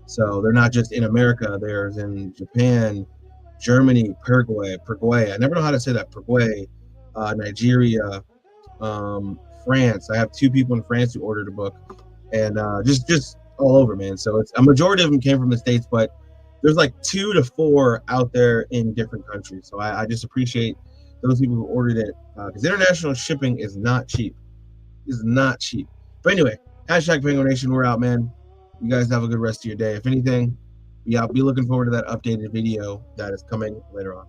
So they're not just in America. There's in Japan, Germany, Paraguay. I never know how to say that. Paraguay, Nigeria, France. I have 2 people in France who ordered a book, and just all over, man. So it's a majority of them came from the States, but there's like 2 to 4 out there in different countries. So I just appreciate those people who ordered it, because international shipping is not cheap. It's not cheap. But anyway, hashtag Penguin Nation, we're out, man. You guys have a good rest of your day. If anything, yeah, I'll be looking forward to that updated video that is coming later on.